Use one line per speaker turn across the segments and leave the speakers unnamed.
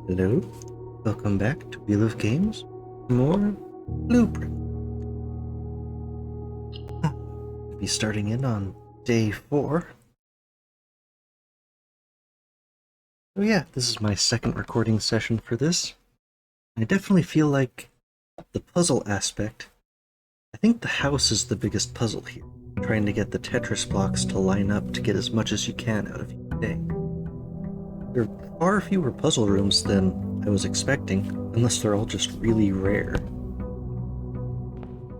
Hello, welcome back to Wheel of Games. More Blueprint. We'll be starting in on day 4. Oh yeah, this is my second recording session for this. I definitely feel like the puzzle aspect, I think the house is the biggest puzzle here. Trying to get the Tetris blocks to line up to get as much as you can out of each day. There are far fewer puzzle rooms than I was expecting, unless they're all just really rare.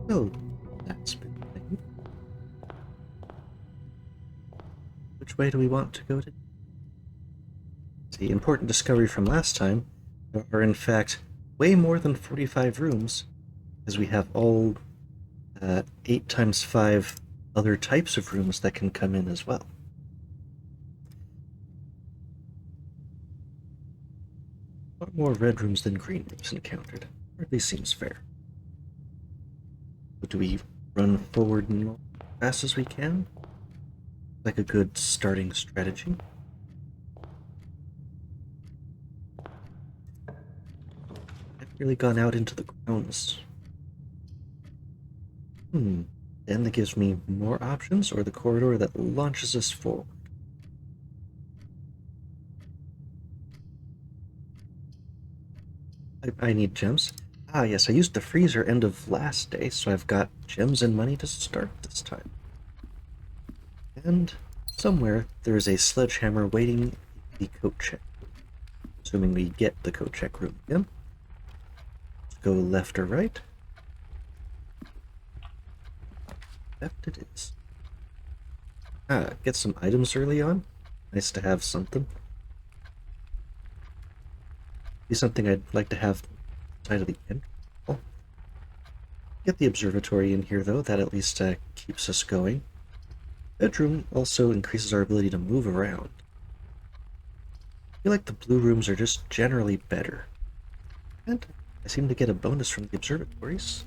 So, that's been a thing. Which way do we want to go today? The important discovery from last time, there are in fact way more than 45 rooms, as we have all 8 times 5 other types of rooms that can come in as well. A lot more red rooms than green rooms encountered, or at least seems fair. But do we run forward and as fast as we can? Like a good starting strategy. I've really gone out into the grounds. Then that gives me more options, or the corridor that launches us forward. I need gems. Ah, yes, I used the freezer end of last day, so I've got gems and money to start this time. And somewhere there is a sledgehammer waiting the coat check. Assuming we get the coat check room again. Let's go left or right. Left it is. Ah, get some items early on. Nice to have something. Be something I'd like to have side of the end. Get the observatory in here though, that at least keeps us going. Bedroom also increases our ability to move around. I feel like the blue rooms are just generally better. And I seem to get a bonus from the observatories.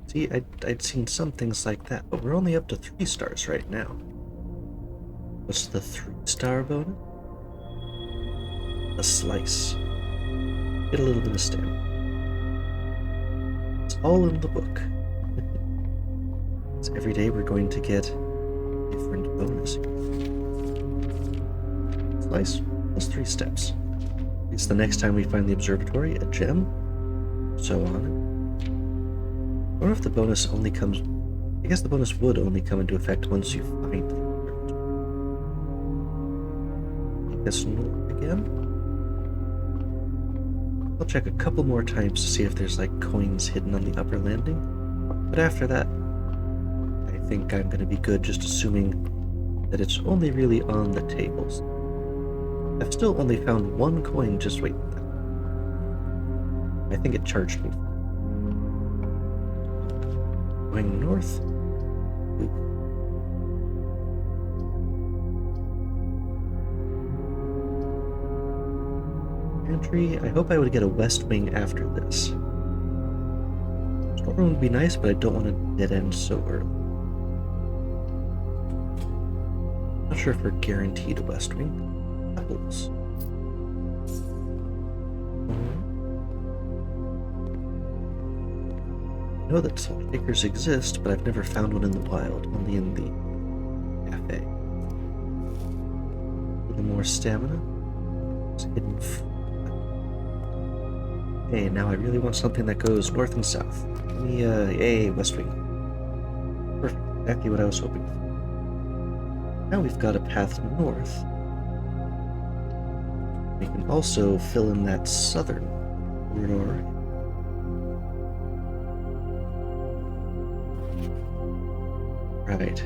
See, I'd seen some things like that, but we're only up to 3 stars right now. What's the 3-star bonus? A slice. Get a little bit of stamina. It's all in the book. So every day we're going to get a different bonus. Slice plus 3 steps. It's the next time we find the observatory, a gem, so on. I wonder if the bonus only comes... I guess the bonus would only come into effect once you find the observatory. Take this north again. I'll check a couple more times to see if there's like coins hidden on the upper landing. But after that, I think I'm going to be good, just assuming that it's only really on the tables. I've still only found 1 coin. Just wait. I think it charged me. Going north. Ooh. Entry. I hope I would get a west wing after this. Storeroom would be nice, but I don't want to dead end so early. Not sure if we're guaranteed a west wing. Apples. I know that salt shakers exist, but I've never found one in the wild, only in the cafe. A little more stamina. It's hidden. Hey, now I really want something that goes north and south. Give me a west wing. Perfect, exactly what I was hoping for. Now we've got a path north. We can also fill in that southern corridor. Right.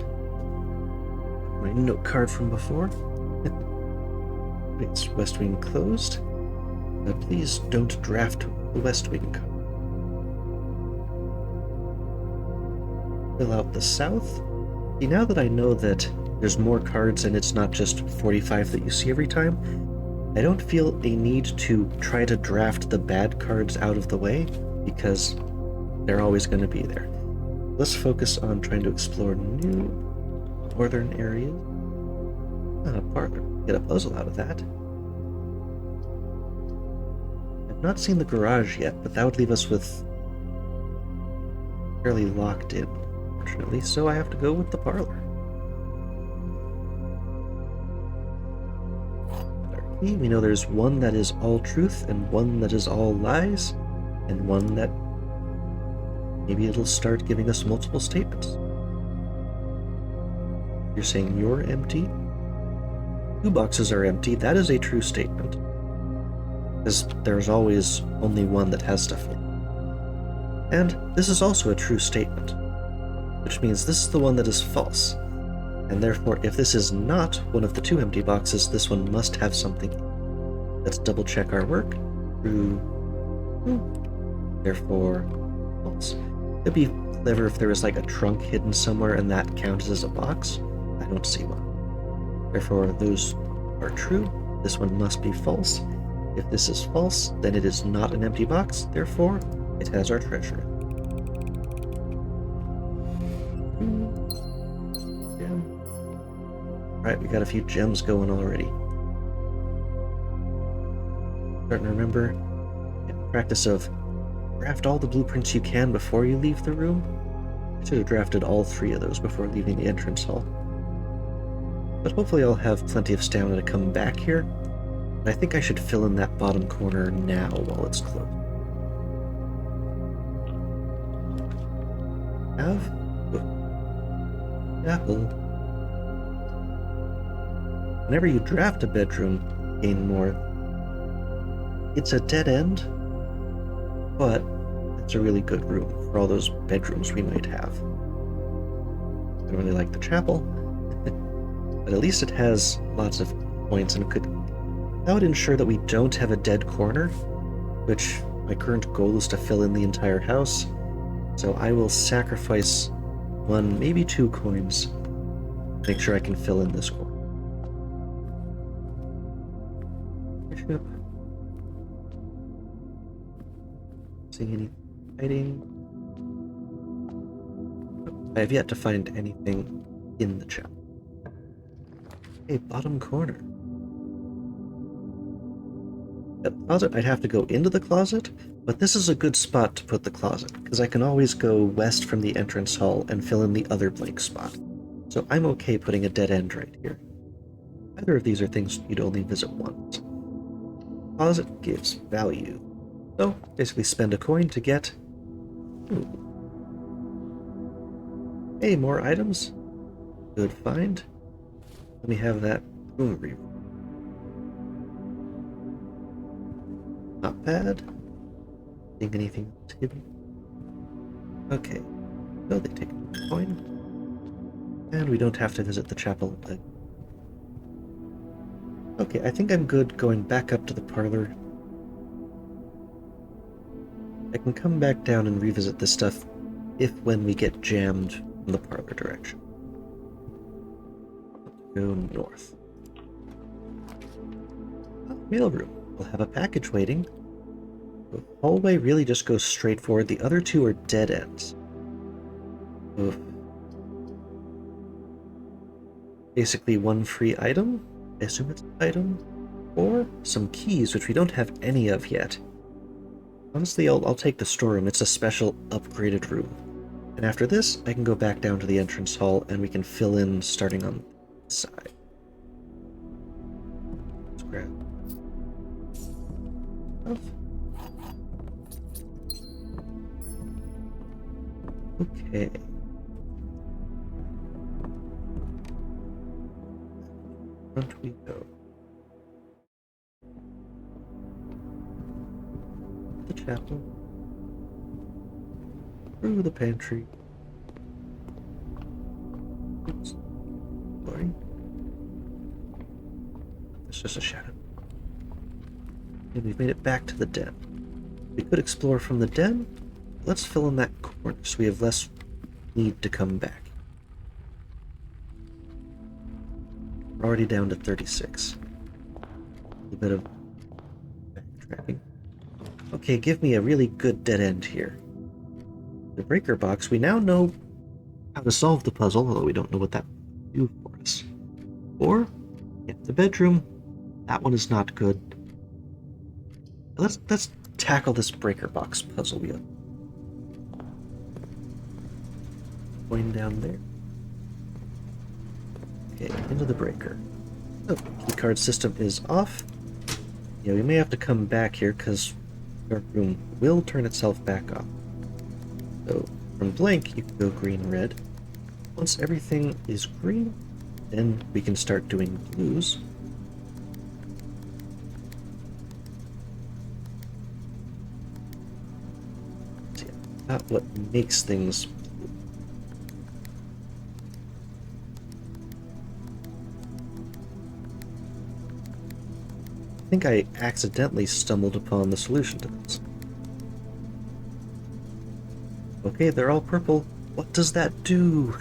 My note card from before. It's West Wing closed. Please don't draft the West Wing card. Fill out the south. See, now that I know that there's more cards and it's not just 45 that you see every time, I don't feel a need to try to draft the bad cards out of the way, because they're always going to be there. Let's focus on trying to explore new northern areas. Not a parlor. Get a puzzle out of that. I've not seen the garage yet, but that would leave us with fairly locked in, unfortunately, so I have to go with the parlor. We know there's one that is all truth and one that is all lies, and one that maybe it'll start giving us multiple statements. You're saying you're empty? 2 boxes are empty. That is a true statement, because there's always only one that has stuff in. And this is also a true statement, which means this is the one that is false. And therefore, if this is not one of the 2 empty boxes, this one must have something. Let's double check our work. True. Therefore, false. It'd be clever if there was like a trunk hidden somewhere and that counts as a box. I don't see one. Therefore, those are true. This one must be false. If this is false, then it is not an empty box. Therefore, it has our treasure. Alright, we got a few gems going already. Starting to remember the practice of draft all the blueprints you can before you leave the room. I should have drafted all 3 of those before leaving the entrance hall. But hopefully I'll have plenty of stamina to come back here. And I think I should fill in that bottom corner now while it's closed. Apple. Whenever you draft a bedroom, gain more. It's a dead end, but it's a really good room for all those bedrooms we might have. I don't really like the chapel, but at least it has lots of points and that would ensure that we don't have a dead corner, which my current goal is to fill in the entire house. So I will sacrifice 1, maybe 2 coins to make sure I can fill in this corner. Bishop. Seeing any hiding? I have yet to find anything in the chapel. Okay, bottom corner. At the closet, I'd have to go into the closet, but this is a good spot to put the closet, because I can always go west from the entrance hall and fill in the other blank spot. So I'm okay putting a dead end right here. Either of these are things you'd only visit once. Closet gives value. So, basically spend a coin to get... Hey, more items. Good find. Let me have that reaver. Not bad. Think anything else hidden? Okay. So they take a coin. And we don't have to visit the chapel again. Okay, I think I'm good going back up to the parlor. I can come back down and revisit this stuff when we get jammed in the parlor direction. Go north. Mailroom. We'll have a package waiting. The hallway really just goes straight forward. The other 2 are dead ends. Oof. Basically 1 free item. I assume it's an item. Or some keys, which we don't have any of yet. Honestly, I'll take the storeroom. It's a special upgraded room. And after this, I can go back down to the entrance hall and we can fill in starting on the side. Let's grab stuff. Okay. Front we go. The chapel. Through the pantry. Oops. Sorry. It's just a shadow. And we've made it back to the den. We could explore from the den. Let's fill in that corner so we have less need to come back. We're already down to 36. A bit of backtracking. Okay, give me a really good dead end here. The breaker box, we now know how to solve the puzzle, although we don't know what that will do for us. Or the bedroom, that one is not good. Let's tackle this breaker box puzzle we have. Going down there. Okay, into the breaker. Oh, keycard system is off. Yeah, we may have to come back here because our room will turn itself back off. So from blank, you can go green, red. Once everything is green, then we can start doing blues. So yeah, not what makes things blue. I think I accidentally stumbled upon the solution to this. Okay, they're all purple. What does that do?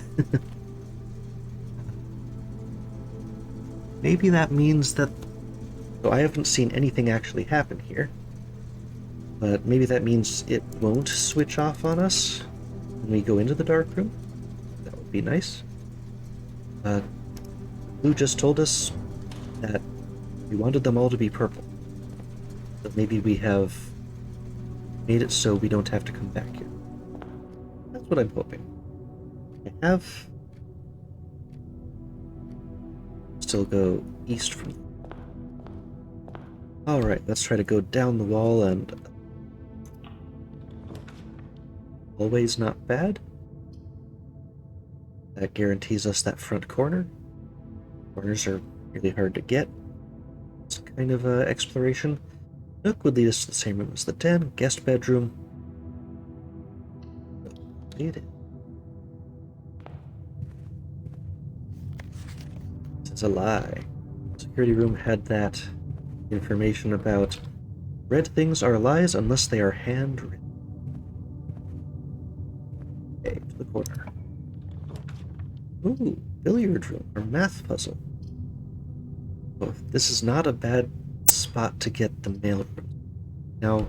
Maybe that means that... So I haven't seen anything actually happen here. But maybe that means it won't switch off on us when we go into the dark room. That would be nice. Blue just told us that we wanted them all to be purple. So maybe we have made it so we don't have to come back here. That's what I'm hoping. I have... Still go east from... Alright, let's try to go down the wall and... Always not bad. That guarantees us that front corner. Corners are really hard to get. It's kind of exploration. Nook would lead us to the same room as the den. Guest bedroom. Need it. It's a lie. Security room had that information about red things are lies unless they are handwritten. Okay, to the corner. Ooh, billiard room or math puzzle. Oh, this is not a bad spot to get the mail room. Now,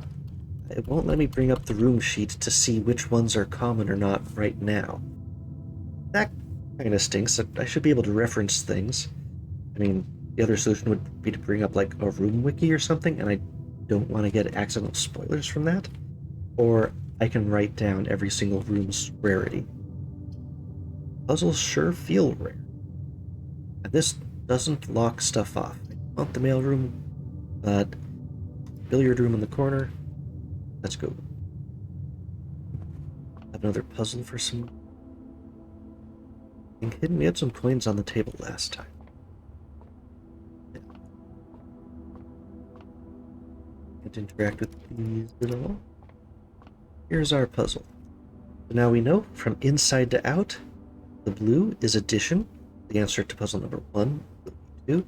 it won't let me bring up the room sheet to see which ones are common or not right now. That kind of stinks. I should be able to reference things. I mean, the other solution would be to bring up like a room wiki or something, and I don't want to get accidental spoilers from that. Or I can write down every single room's rarity. Puzzles sure feel rare. And this doesn't lock stuff off. I want the mailroom, but billiard room in the corner. Let's go. Have another puzzle for some... I think hidden. We had some coins on the table last time. Yeah. Can't interact with these at all. Here's our puzzle. So now we know from inside to out, the blue is addition. The answer to puzzle number 1 will be 2,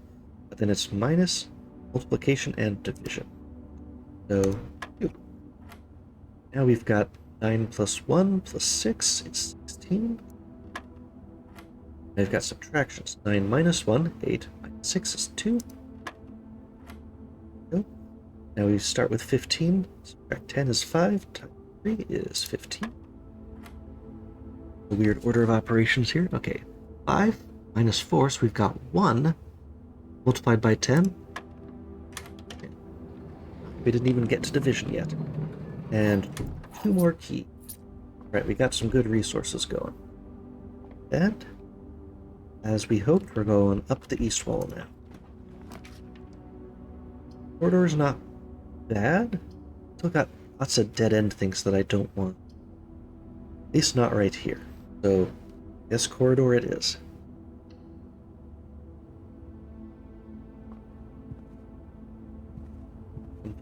but then it's minus, multiplication, and division. So 2. Now we've got 9 plus 1 plus 6 is 16. I've got subtractions. 9 minus 1, 8 minus 6 is 2. Go. Now we start with 15. Subtract 10 is 5, times 3 is 15. A weird order of operations here. Okay, 5 minus 4, so we've got 1 multiplied by 10. Okay. We didn't even get to division yet. And 2 more keys. Right, we got some good resources going. And, as we hoped, we're going up the east wall now. Corridor's not bad. Still got lots of dead-end things that I don't want. At least not right here. So, this corridor it is.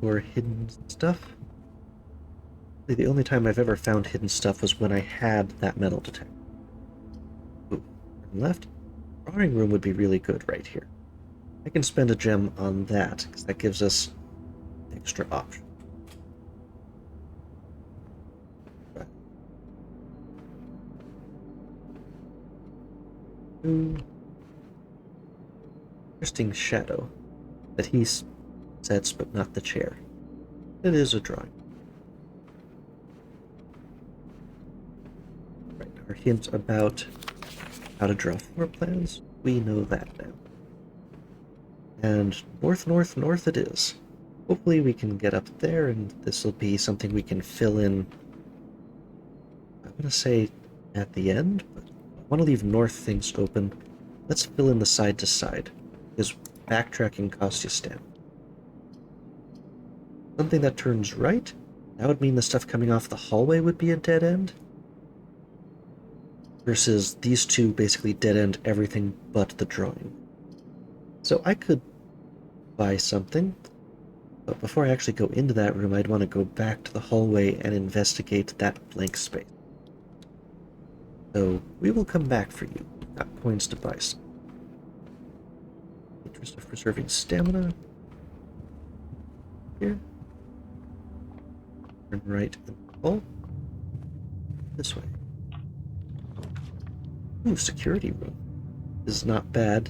For hidden stuff. The only time I've ever found hidden stuff was when I had that metal detector. Ooh, turn left. Drawing room would be really good right here. I can spend a gem on that, because that gives us an extra option. Interesting shadow that he sets, but not the chair. It is a drawing. Right, our hint about how to draw floor plans, we know that now. And north, north, north it is. Hopefully we can get up there, and this will be something we can fill in, I'm going to say at the end, but I want to leave north things open. Let's fill in the side to side, because backtracking costs you stamina. Something that turns right, that would mean the stuff coming off the hallway would be a dead end. Versus these two basically dead end everything but the drawing. So I could buy something, but before I actually go into that room, I'd want to go back to the hallway and investigate that blank space. So we will come back for you. Got coins to buy some. Interest of preserving stamina. Here. Turn right and pull. This way. Ooh, security room. This is not bad.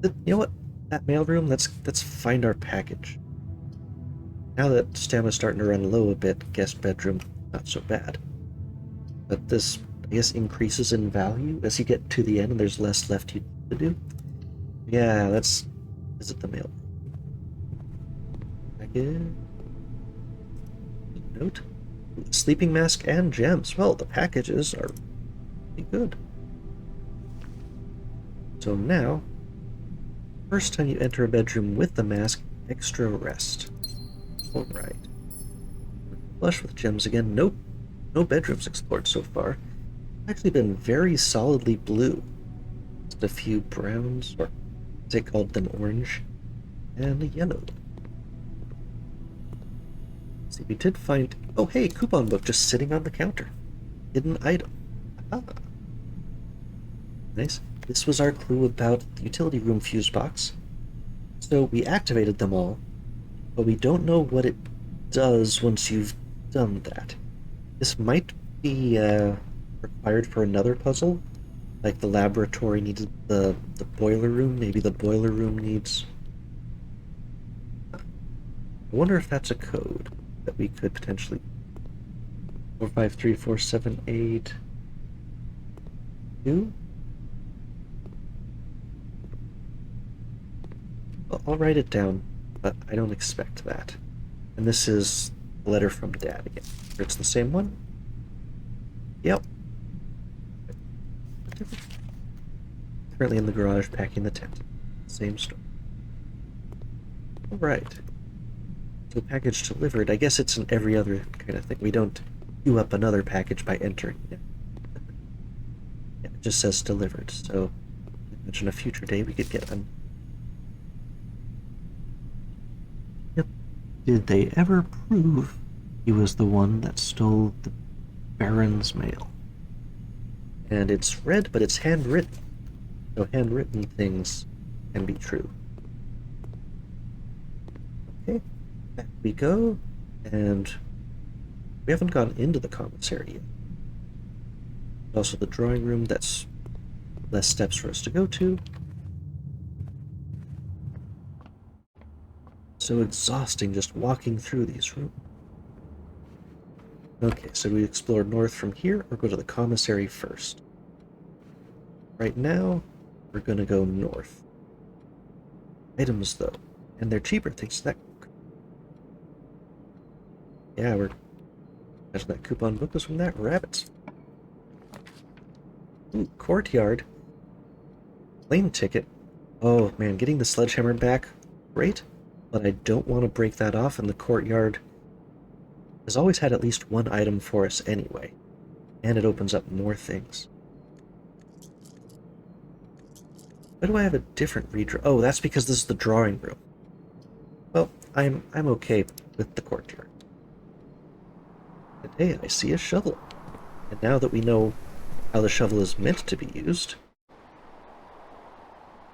You know what? That mail room, let's find our package. Now that stamina's starting to run low a bit, guest bedroom, not so bad. But this, I guess, increases in value as you get to the end and there's less left to do. Yeah, let's visit the mail. Package. Note. Sleeping mask and gems. Well, the packages are pretty good. So now, first time you enter a bedroom with the mask, extra rest. Alright. Flush with gems again. Nope. No bedrooms explored so far. Actually been very solidly blue. Just a few browns, or as they called them, orange, and a yellow. See, we did find... Oh, hey, coupon book just sitting on the counter. Hidden item. Ah. Nice. This was our clue about the utility room fuse box. So we activated them all, but we don't know what it does once you've done that. This might be required for another puzzle, like the laboratory needed the boiler room. Maybe the boiler room needs... I wonder if that's a code that we could potentially... 453478... 2? Well, I'll write it down, but I don't expect that. And this is a letter from Dad again. It's the same one? Yep. Currently in the garage packing the tent. Same story. Alright. So package delivered. I guess it's an every other kind of thing. We don't queue up another package by entering it. Yeah, it just says delivered, so I imagine a future day we could get them. Yep. Did they ever prove he was the one that stole the Baron's mail? And it's red, but it's handwritten. So handwritten things can be true. Okay, back we go, and we haven't gone into the commissary yet. Also the drawing room, that's less steps for us to go to. So exhausting just walking through these rooms. Okay, so we explore north from here, or go to the commissary first? Right now, we're gonna go north. Items, though, and they're cheaper thanks to that. Yeah, we're... Imagine that coupon book was from that. Rabbits. Ooh, courtyard. Plane ticket. Oh, man, getting the sledgehammer back, great. But I don't want to break that off, and the courtyard has always had at least one item for us anyway. And it opens up more things. Why do I have a different redraw? Oh, that's because this is the drawing room. Well, I'm okay with the courtyard. And hey, I see a shovel. And now that we know how the shovel is meant to be used,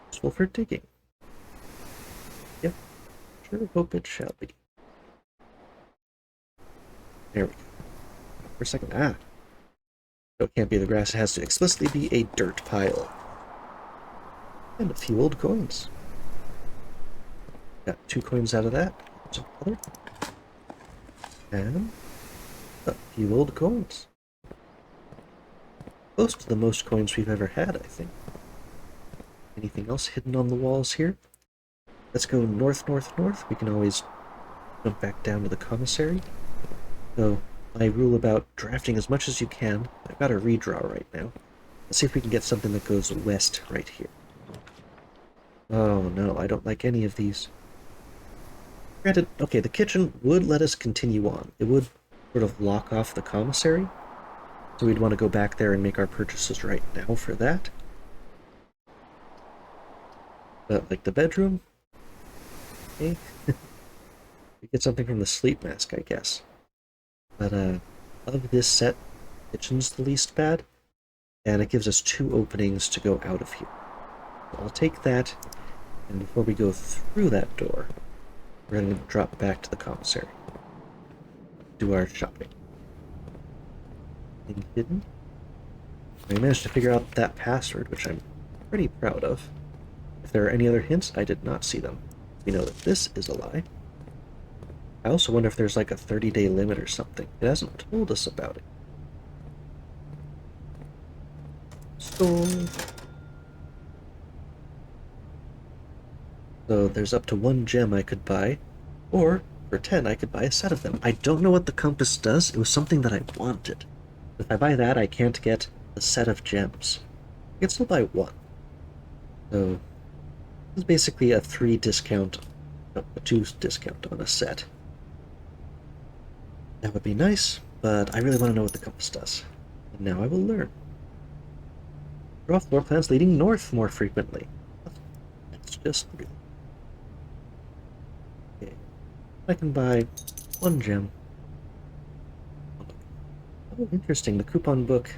useful for digging. Yep, sure hope it shall be. There we go. For a second, so it can't be the grass, it has to explicitly be a dirt pile. And a few old coins. Got 2 coins out of that. Some other. And a few old coins. Close to the most coins we've ever had, I think. anything else hidden on the walls here. Let's go north, north, north. We can always jump back down to the commissary. So, my rule about drafting as much as you can. I've got a redraw right now. Let's see if we can get something that goes west right here. Oh no, I don't like any of these. Granted, okay, the kitchen would let us continue on. It would sort of lock off the commissary. So we'd want to go back there and make our purchases right now for that. But, like, the bedroom? Okay. We get something from the sleep mask, I guess. But, of this set, kitchen's the least bad. And it gives us 2 openings to go out of here. So I'll take that, and before we go through that door, we're going to drop back to the commissary. Do our shopping. Anything hidden? I managed to figure out that password, which I'm pretty proud of. If there are any other hints, I did not see them. We know that this is a lie. I also wonder if there's like a 30-day limit or something. It hasn't told us about it. Store. So there's up to 1 gem I could buy, or for 10 I could buy a set of them. I don't know what the compass does. It was something that I wanted. If I buy that, I can't get a set of gems. I can still buy 1. So this is basically a 3 discount, no, a 2 discount on a set. That would be nice, but I really want to know what the compass does. And now I will learn. Draw floor plans leading north more frequently. That's just really... Okay. I can buy 1 gem. Oh, interesting. The coupon book,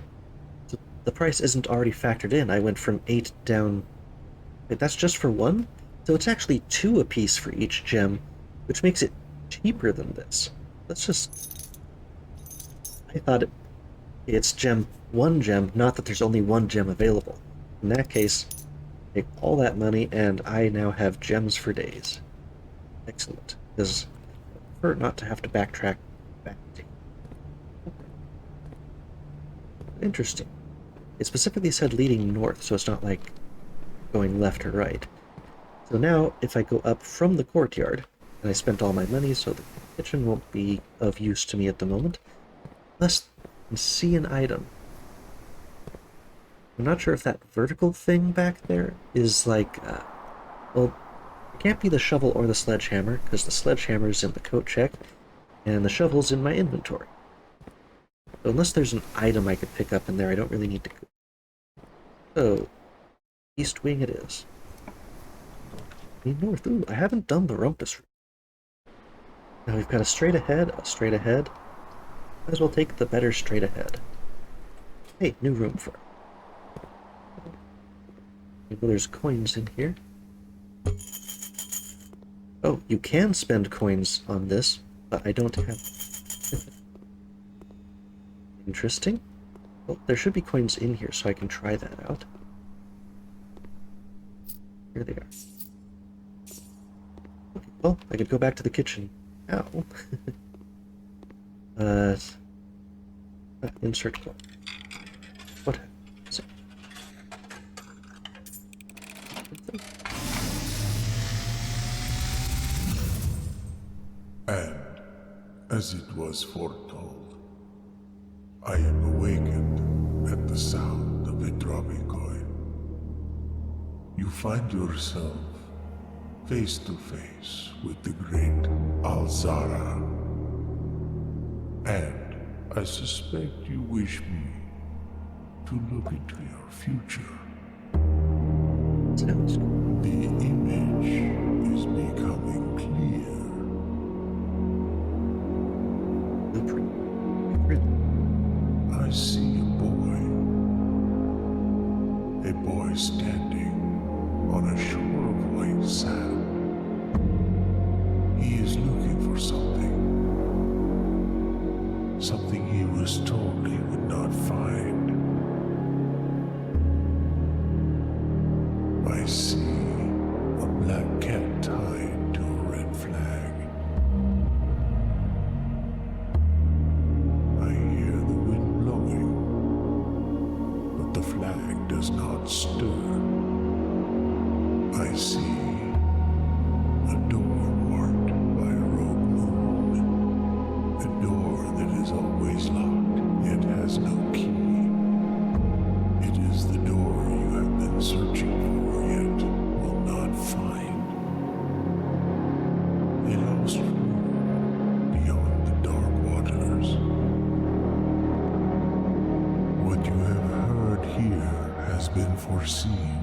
the price isn't already factored in. I went from 8 down... Wait, that's just for 1? So it's actually 2 apiece for each gem, which makes it cheaper than this. Let's just... I thought it's 1 gem, not that there's only 1 gem available. In that case, take all that money, and I now have gems for days. Excellent. Because I prefer not to have to backtrack back. Interesting. It specifically said leading north, so it's not like going left or right. So now, if I go up from the courtyard, and I spent all my money, so the kitchen won't be of use to me at the moment, unless I can see an item. I'm not sure if that vertical thing back there is like, well, it can't be the shovel or the sledgehammer, because the sledgehammer's in the coat check, and the shovel's in my inventory. So unless there's an item I could pick up in there, I don't really need to go. So, east wing it is. North. Ooh, I haven't done the rumpus route. Now we've got a straight ahead, a straight ahead. Might as well take the better straight ahead. Hey, new room for it. Maybe there's coins in here. Oh, you can spend coins on this, but I don't have... Interesting. Well, there should be coins in here, so I can try that out. Here they are. Okay, well, I could go back to the kitchen. Ow. Insert coin. What happens?
And, as it was foretold, I am awakened at the sound of a dropping coin. You find yourself face to face with the great Alzara. And I suspect you wish me to look into your future.
Sounds good.
The image is becoming clear.
Blueprint.
I see a boy standing on a shore of white sand. He is looking for something he was told he would not find. I see a black cat tied to a red flag. I hear the wind blowing, but the flag does not stir. I see a door marked by a rogue moon. A door that is always locked, yet has no key. It is the door you have been searching for, yet will not find. A lost room beyond the dark waters. What you have heard here has been foreseen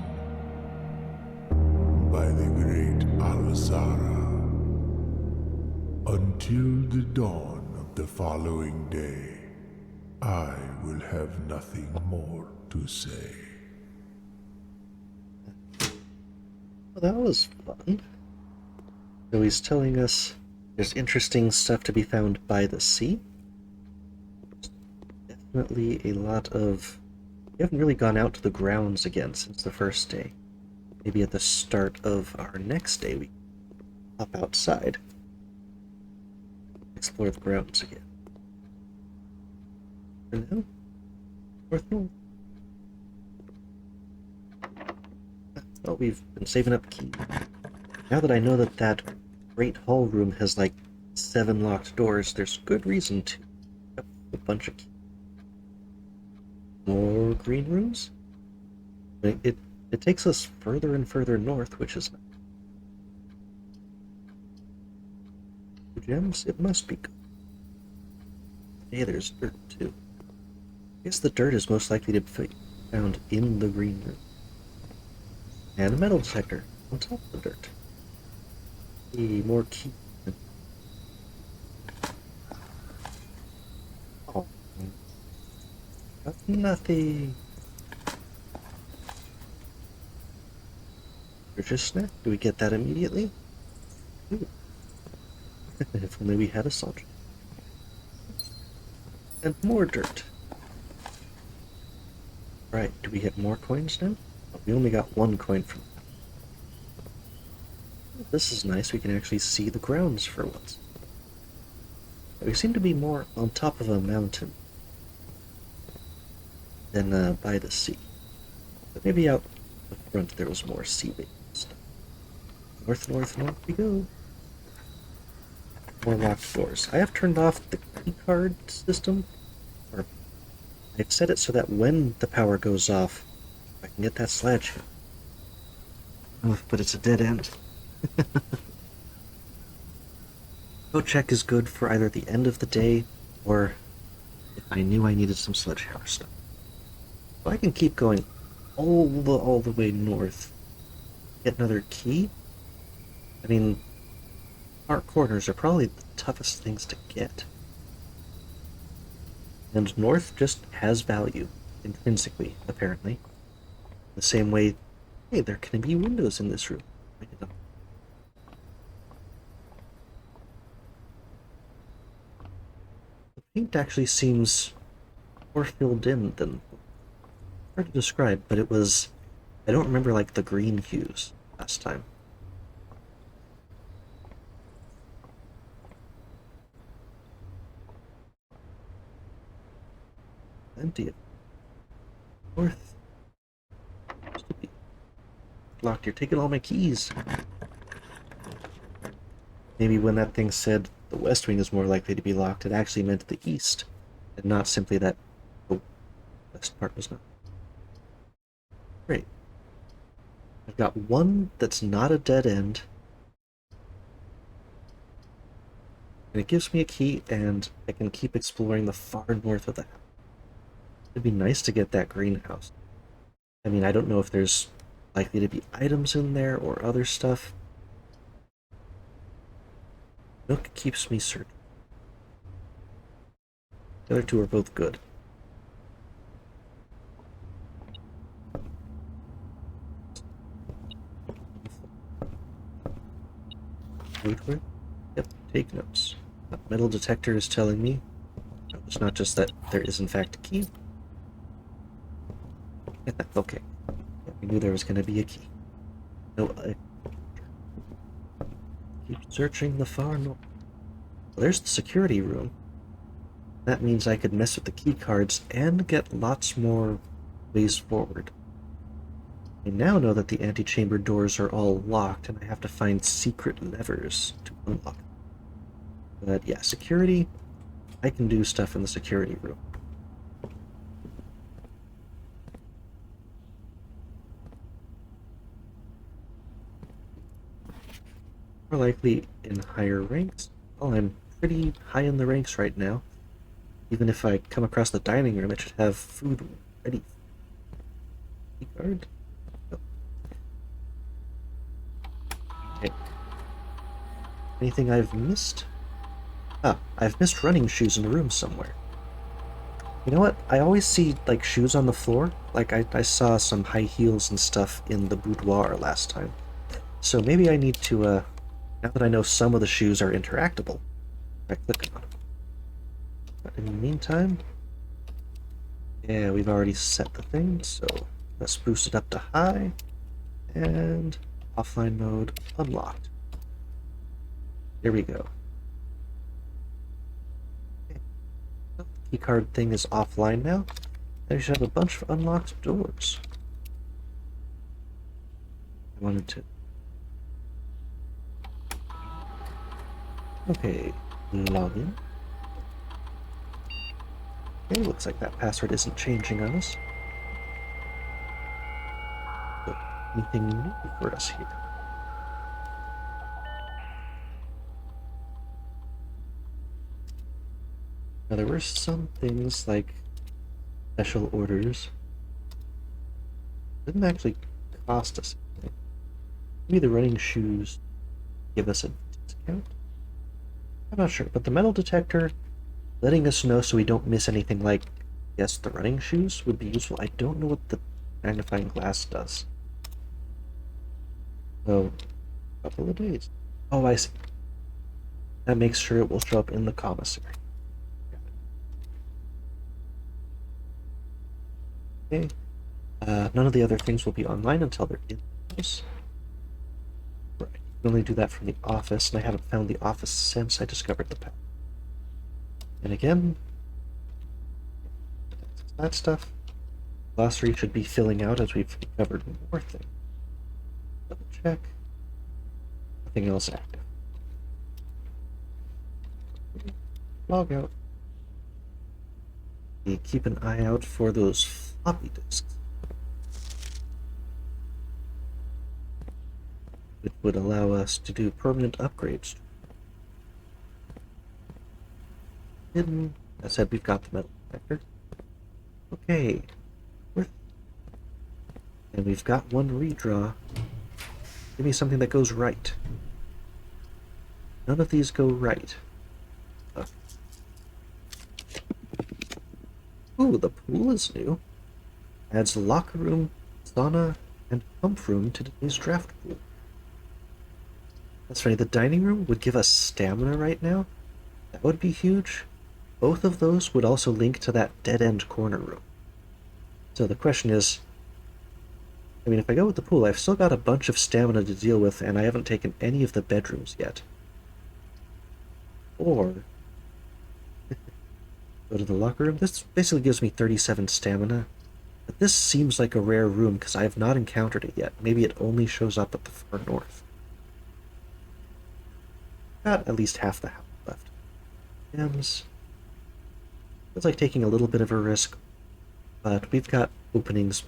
by the great Alzara. Until the dawn of the following day, I will have nothing more to say.
Well, that was fun. So he's telling us there's interesting stuff to be found by the sea. Definitely a lot of... We haven't really gone out to the grounds again since the first day. Maybe at the start of our next day we hop outside. Explore the grounds again. For now, north. Well, we've been saving up keys. Now that I know that that great hall room has like 7 locked doors, there's good reason to have a bunch of keys. More green rooms? It takes us further and further north, which is nice. Gems? It must be good. Hey, there's dirt too. I guess the dirt is most likely to be found in the green room. And a metal detector on top of the dirt. Hey, more key. Oh, got nothing. Purchase snack. Do we get that immediately? Ooh. If only we had a salt. And more dirt. Right, do we get more coins now? Oh, we only got 1 coin from that. This is nice, we can actually see the grounds for once. We seem to be more on top of a mountain than by the sea. But maybe out the front there was more sea-based stuff. North, north, north we go. More locked doors. I have turned off the keycard system, or I've set it so that when the power goes off, I can get that sledge. Oh, but it's a dead end. Go check is good for either the end of the day, or if I knew I needed some sledgehammer stuff. So I can keep going all the way north. Get another key? I mean, dark corners are probably the toughest things to get. And north just has value, intrinsically, apparently. The same way, hey, there can be windows in this room. The paint actually seems more filled in than... hard to describe, but it was... I don't remember, like, the green hues last time. Empty it. North. Locked. You're taking all my keys. Maybe when that thing said the west wing is more likely to be locked, it actually meant the east, and not simply that the west part was not. Great. I've got one that's not a dead end, and it gives me a key, and I can keep exploring the far north of the house. It'd be nice to get that greenhouse. I mean, I don't know if there's likely to be items in there or other stuff. Nook keeps me searching. The other two are both good. Wait. Yep, take notes. Metal detector is telling me it's not just that there is in fact a key. Okay. Yeah, we knew there was going to be a key. No, keep searching the far north. Well, there's the security room. That means I could mess with the key cards and get lots more ways forward. I now know that the antechamber doors are all locked, and I have to find secret levers to unlock them. But yeah, security, I can do stuff in the security room. More likely in higher ranks. Well, I'm pretty high in the ranks right now. Even if I come across the dining room, it should have food ready. Guard? Oh. Okay. Anything I've missed? Ah, I've missed running shoes in the room somewhere. You know what? I always see, like, shoes on the floor. Like, I saw some high heels and stuff in the boudoir last time. So maybe I need to, now that I know some of the shoes are interactable, I click on them. But in the meantime, yeah, we've already set the thing, so let's boost it up to high, and offline mode unlocked. Here we go. Okay. The keycard thing is offline now, and we should have a bunch of unlocked doors. I wanted to... Okay, login. Okay, looks like that password isn't changing on us. So, anything new for us here? Now there were some things like special orders. Didn't actually cost us anything. Maybe the running shoes give us a discount? I'm not sure, but the metal detector letting us know so we don't miss anything like, yes, the running shoes would be useful. I don't know what the magnifying glass does. So, a couple of days. Oh, I see. That makes sure it will show up in the commissary. Okay. None of the other things will be online until they're in the house. Right. You can only do that from the office, and I haven't found the office since I discovered the path. And again, that stuff. Glossary should be filling out as we've covered more things. Double check. Nothing else active. Log out. We keep an eye out for those floppy disks. It would allow us to do permanent upgrades. Hidden. I said we've got the metal detector. Okay. And we've got one redraw. Give me something that goes right. None of these go right. Ooh, the pool is new. Adds locker room, sauna, and pump room to today's draft pool. That's funny, the dining room would give us stamina right now. That would be huge. Both of those would also link to that dead-end corner room. So the question is, I mean, if I go with the pool, I've still got a bunch of stamina to deal with, and I haven't taken any of the bedrooms yet. Or go to the locker room. This basically gives me 37 stamina. But this seems like a rare room because I have not encountered it yet. Maybe it only shows up at the far north. Got at least half the house left. Gems. Feels like taking a little bit of a risk, but we've got openings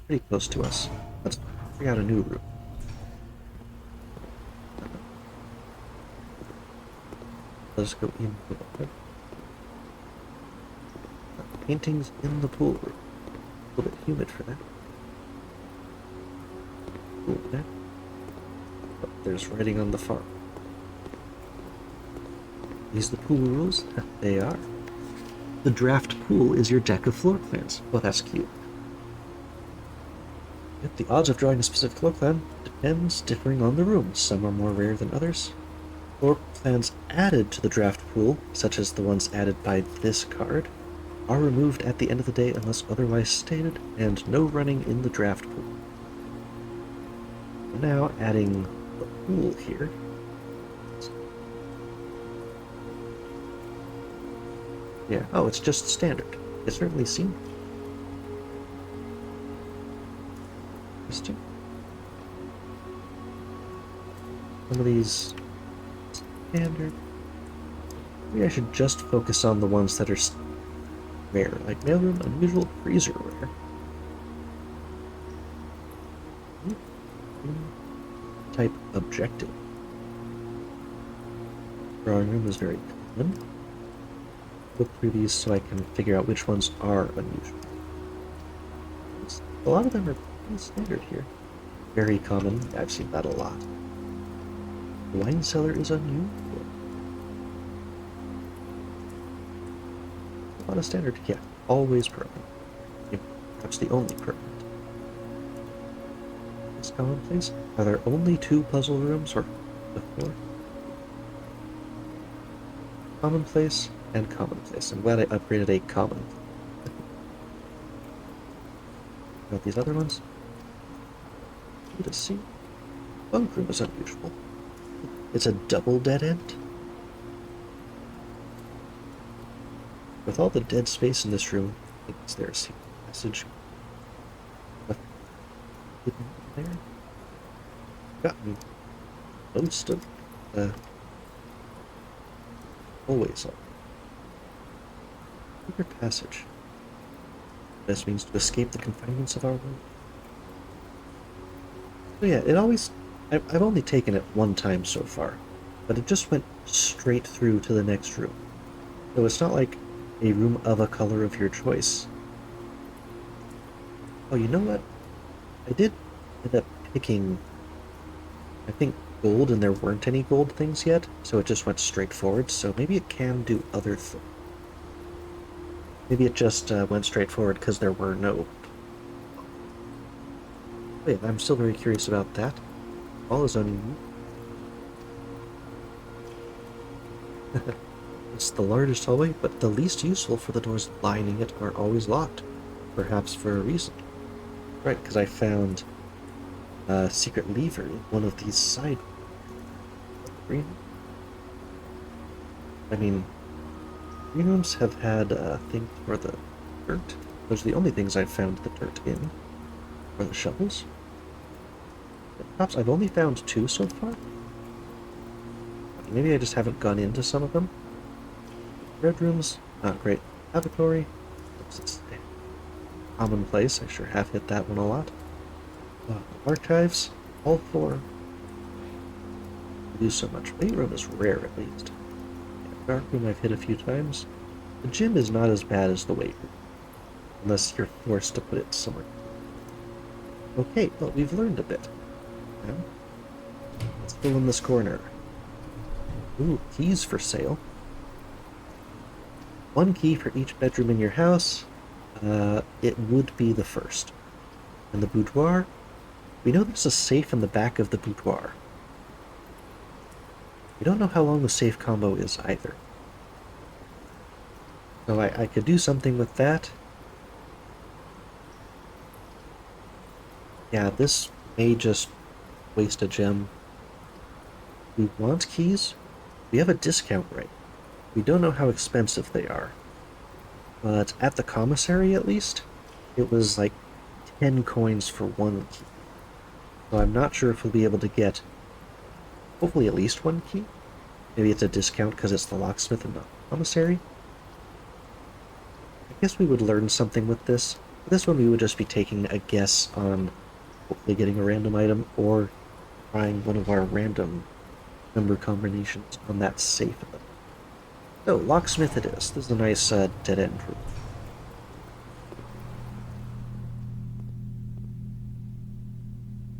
pretty close to us. Let's figure out a new route. Let's go in the water. Paintings in the pool room. A little bit humid for that. Cool, yeah. But there's writing on the farm. These the pool rules? They are. The draft pool is your deck of floor plans. Oh, that's cute. Yet the odds of drawing a specific floor plan depends, differing on the room. Some are more rare than others. Floor plans added to the draft pool, such as the ones added by this card, are removed at the end of the day unless otherwise stated, and no running in the draft pool. Now adding the pool here. Yeah, oh, it's just standard. It certainly seemed interesting. Some of these standard. Maybe I should just focus on the ones that are rare, like mailroom, unusual, freezer rare. Type objective. Drawing room is very common. Look through these so I can figure out which ones are unusual. A lot of them are pretty standard here. Very common. I've seen that a lot. The wine cellar is unusual. A lot of standard. Yeah, always permanent. Perhaps the only permanent. This commonplace. Are there only 2 puzzle rooms or 4? Commonplace and commonplace. I'm glad I upgraded a common. About these other ones? Good to see. Bunk room is unusual. It's a double dead end. With all the dead space in this room, I think it's there a secret passage. What hidden there? Gotten most of the always on. Secret passage. Best means to escape the confinements of our world. So yeah, it always. I've only taken it one time so far, but it just went straight through to the next room. So it's not like a room of a color of your choice. Oh, you know what? I did end up picking, I think, gold, and there weren't any gold things yet, so it just went straight forward, so maybe it can do other things. Maybe it just went straight forward because there were no. Wait, I'm still very curious about that. All is unusual. It's the largest hallway, but the least useful, for the doors lining it are always locked. Perhaps for a reason. Right, because I found a secret lever in one of these side green. I mean, green rooms have had things for the dirt. Those are the only things I've found the dirt in. Or the shovels. Perhaps I've only found 2 so far. Maybe I just haven't gone into some of them. Red rooms, not great. Lavatory, it's commonplace. I sure have hit that one a lot. Archives, all 4. Do so much. Weight room is rare, at least. Dark room I've hit a few times. The gym is not as bad as the weight room, unless you're forced to put it somewhere. Okay, well, we've learned a bit. Now, let's fill in this corner. Ooh, keys for sale. 1 key for each bedroom in your house. It would be the first. And the boudoir? We know there's a safe in the back of the boudoir. We don't know how long the safe combo is either. So I could do something with that. Yeah, this may just waste a gem. We want keys. We have a discount rate. We don't know how expensive they are. But at the commissary, at least, it was like 10 coins for 1 key. So I'm not sure if we'll be able to get, hopefully, at least 1 key. Maybe it's a discount because it's the locksmith and not the commissary. I guess we would learn something with this. For this one, we would just be taking a guess on hopefully getting a random item or trying one of our random number combinations on that safe. So, locksmith it is. This is a nice dead-end room.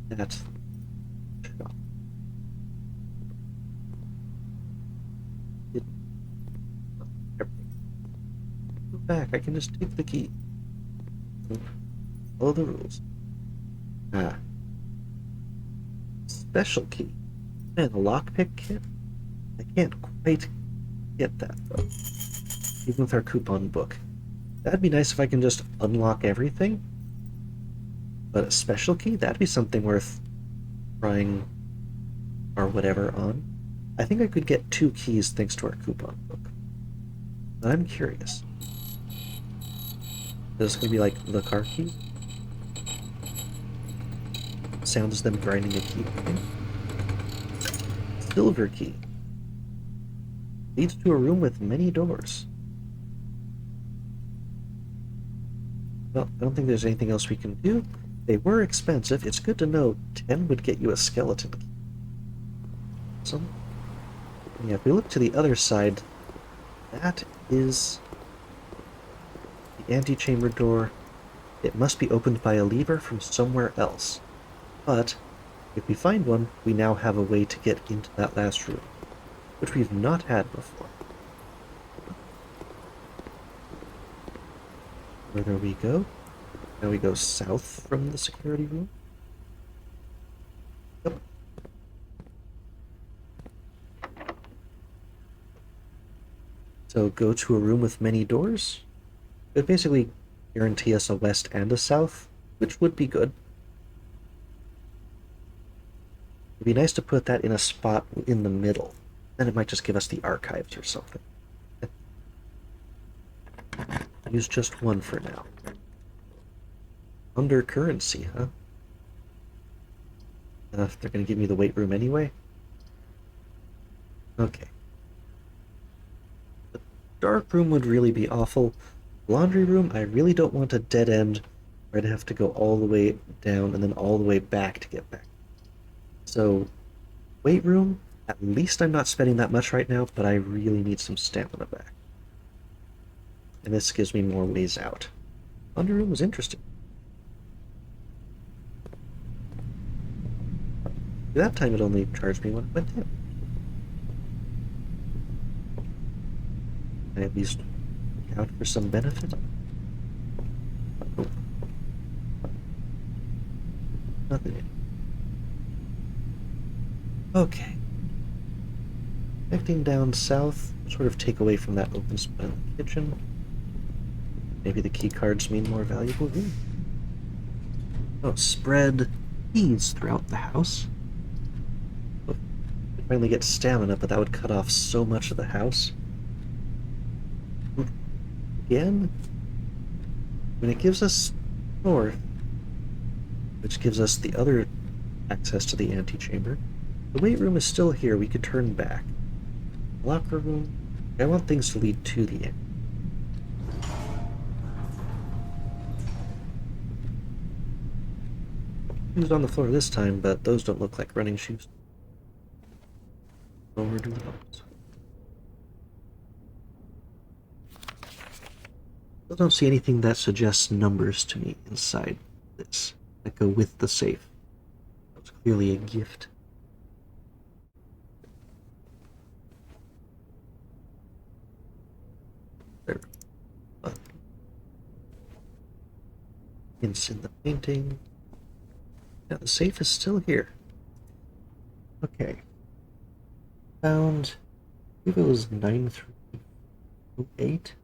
That's shop. Everything. Go back. I can just take the key. Follow the rules. Ah. Special key. Man, the lockpick kit? I can't quite get that, though. Even with our coupon book. That'd be nice if I can just unlock everything. But a special key? That'd be something worth trying or whatever on. I think I could get 2 keys thanks to our coupon book. But I'm curious. Is this gonna be like the car key? Sounds them grinding a key. Silver key. Leads to a room with many doors. Well, I don't think there's anything else we can do. They were expensive. It's good to know 10 would get you a skeleton key. So, yeah, if we look to the other side, that is the antechamber door. It must be opened by a lever from somewhere else. But if we find one, we now have a way to get into that last room, which we've not had before. Where do we go? Now we go south from the security room. Yep. So go to a room with many doors. It basically guarantee us a west and a south, which would be good. It'd be nice to put that in a spot in the middle. Then it might just give us the archives or something. Use just one for now. Under currency, huh? If they're going to give me the weight room anyway. Okay. The dark room would really be awful. Laundry room, I really don't want a dead end where I'd have to go all the way down and then all the way back to get back. So, weight room, at least I'm not spending that much right now, but I really need some stamina back. And this gives me more ways out. Laundry room was interesting. That time it only charged me when it went down. I at least look out for some benefit. Oh. Nothing. Okay. Connecting down south, sort of take away from that open spot in the kitchen. Maybe the key cards mean more valuable room. Oh, spread keys throughout the house. Oh, I finally get stamina, but that would cut off so much of the house. Again, when it gives us north, which gives us the other access to the antechamber, the weight room is still here. We could turn back. Locker room. I want things to lead to the end. Shoes on the floor this time, but those don't look like running shoes. Nor do those. I don't see anything that suggests numbers to me inside this that go with the safe. That was clearly a gift. There. Hints in the painting. Now the safe is still here. Okay. Found, I believe it was 9308.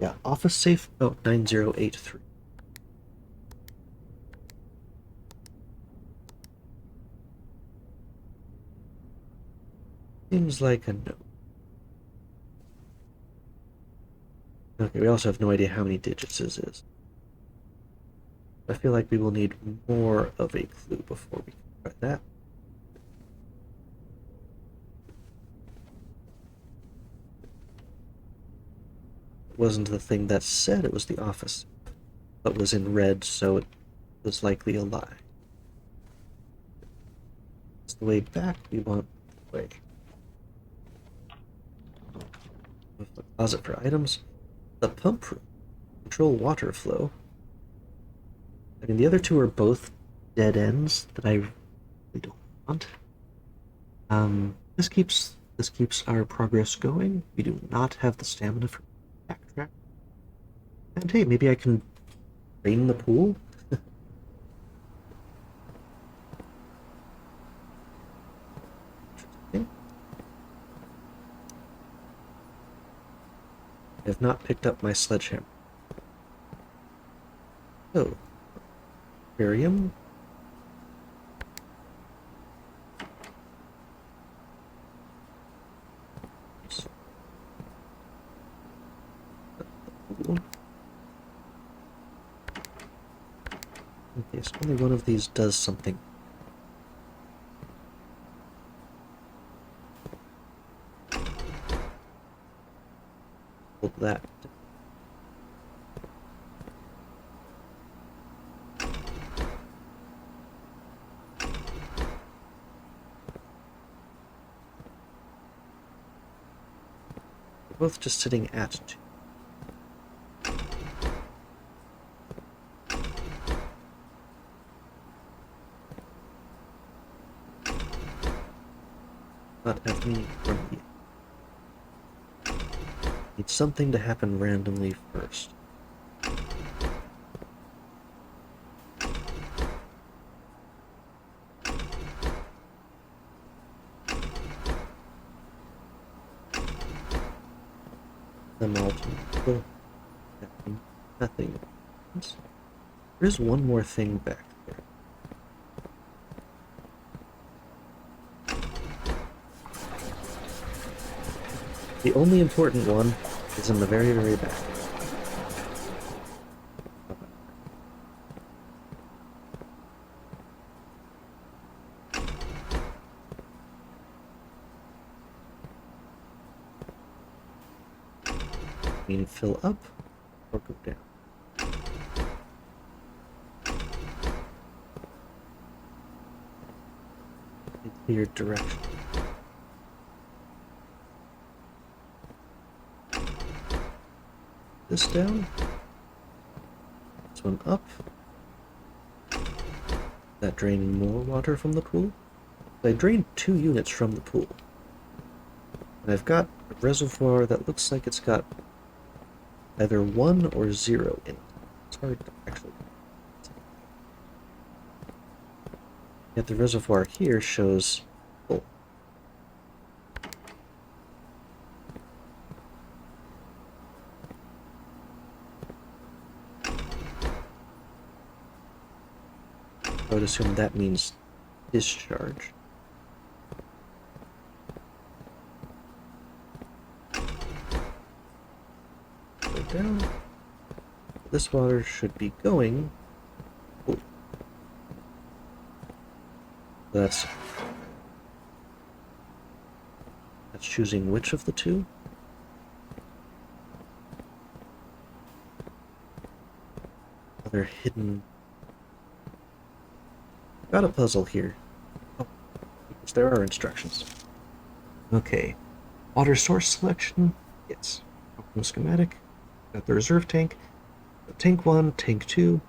Yeah, office safe. Oh, 9083. Seems like a no. Okay, we also have no idea how many digits this is. I feel like we will need more of a clue before we can try that. It wasn't the thing that said it was the office, but was in red, so it was likely a lie. It's the way back we want the way. With the closet for items. The pump room. Control water flow. I mean, the other two are both dead ends that I really don't want. This keeps our progress going. We do not have the stamina for backtrack. And hey, maybe I can drain the pool? Interesting. I have not picked up my sledgehammer. Oh. Aquarium. Okay, so only one of these does something. that. We're both just sitting at 2. Not have meaning from you. Need something to happen randomly first. Them all to nothing. There's one more thing back there. The only important one is in the very, very back. Mean fill up or go down. A clear direction. This down. This one up. That draining more water from the pool. I drained 2 units from the pool. And I've got a reservoir that looks like it's got either 1 or 0 in it. It's hard to actually. Yet the reservoir here shows full. I would assume that means discharge. Go down. This water should be going. Oh. That's choosing which of the two. Other hidden. Got a puzzle here. Oh, because there are instructions. Okay. Water source selection. Yes. Open schematic. Got the reserve tank. Tank 1, tank 2.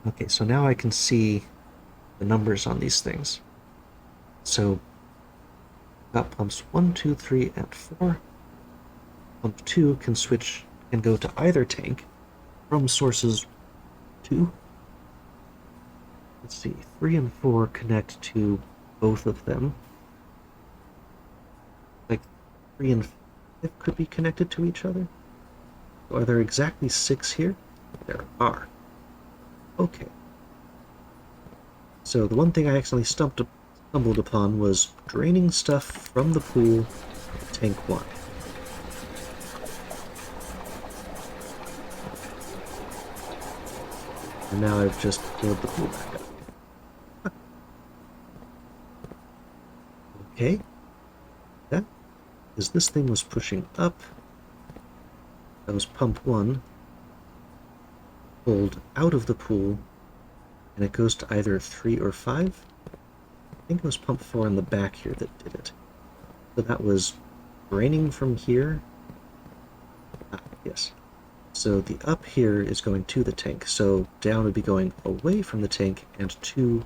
Okay, so now I can see the numbers on these things. So, got pumps 1, 2, 3, and 4. Pump 2 can switch and go to either tank from sources 2. Let's see, 3 and 4 connect to both of them. Like 3 and 5 could be connected to each other. So are there exactly 6 here? There are. Okay. So the one thing I accidentally stumbled upon was draining stuff from the pool to tank 1. And now I've just filled the pool back up. Okay. That is this thing was pushing up. That was pump 1. Pulled out of the pool. And it goes to either 3 or 5. I think it was pump 4 in the back here that did it. So that was draining from here. Ah, yes. So the up here is going to the tank. So down would be going away from the tank and to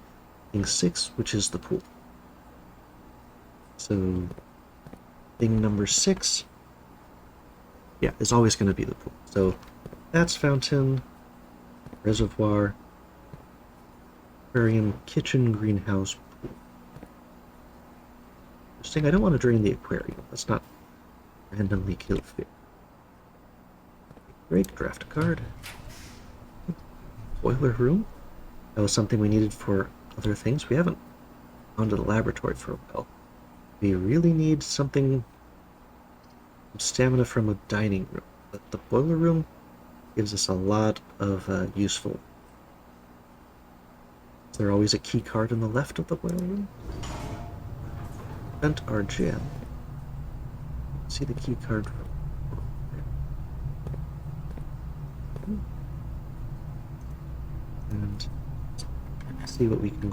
thing 6, which is the pool. So thing number 6, yeah, is always going to be the pool. So that's fountain, reservoir, aquarium, kitchen, greenhouse, pool. Interesting, I don't want to drain the aquarium. Let's not randomly kill fish. Great, draft a card. Boiler room. That was something we needed for other things. We haven't gone to the laboratory for a while. We really need something, some stamina from a dining room. But the boiler room gives us a lot of useful. Is there always a key card on the left of the boiler room? Vent our gem. See the key card. see what we can...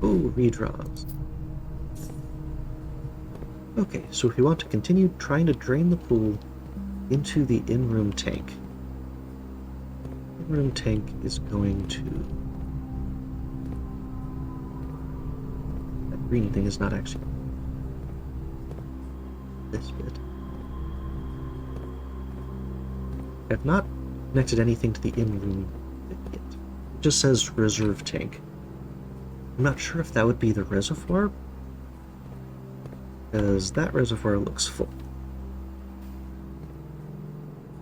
Oh, redraws. Okay, so if we want to continue trying to drain the pool into the in-room tank, in-room tank is going to... That green thing is not actually this bit. I've not connected anything to the in-room bit yet. It just says reserve tank. I'm not sure if that would be the reservoir, because that reservoir looks full.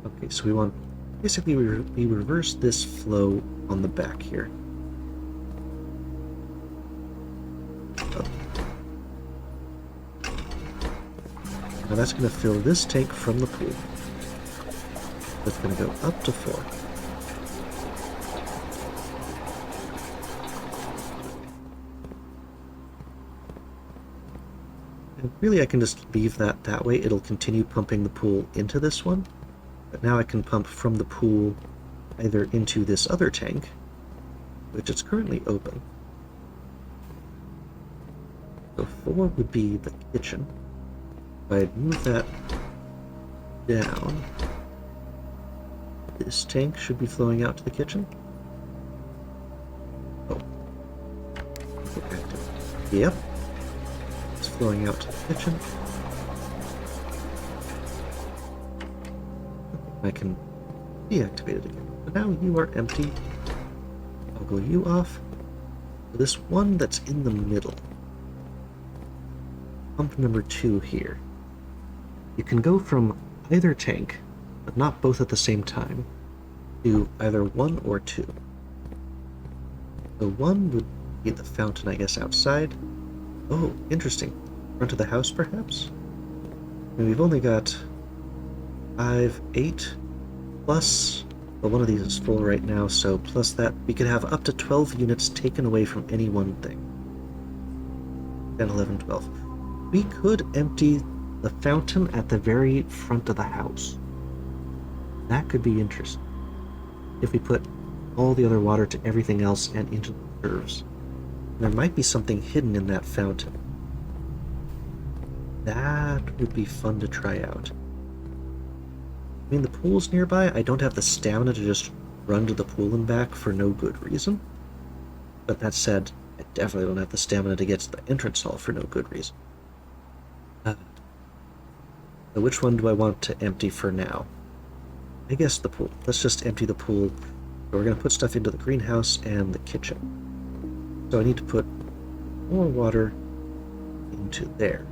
Okay, so we want... Basically, we reverse this flow on the back here. Oh. Now that's going to fill this tank from the pool. That's going to go up to 4. And really, I can just leave that way. It'll continue pumping the pool into this one. But now I can pump from the pool either into this other tank, which is currently open. So 4 would be the kitchen. If I move that down, this tank should be flowing out to the kitchen. Oh. Yep. It's flowing out to the kitchen. I can deactivate it again. But now you are empty. I'll go you off. This one that's in the middle. Pump number 2 here. You can go from either tank, but not both at the same time, to either 1 or 2. So 1 would be the fountain, I guess, outside. Oh, interesting. Front of the house, perhaps? And we've only got 5, 8, plus, well, one of these is full right now, so plus that, we could have up to 12 units taken away from any one thing. 10, 11, 12. We could empty the fountain at the very front of the house. That could be interesting. If we put all the other water to everything else and into the reserves. There might be something hidden in that fountain. That would be fun to try out. I mean, the pool's nearby. I don't have the stamina to just run to the pool and back for no good reason. But that said, I definitely don't have the stamina to get to the entrance hall for no good reason. So which one do I want to empty for now? I guess the pool. Let's just empty the pool. So we're going to put stuff into the greenhouse and the kitchen. So I need to put more water into there.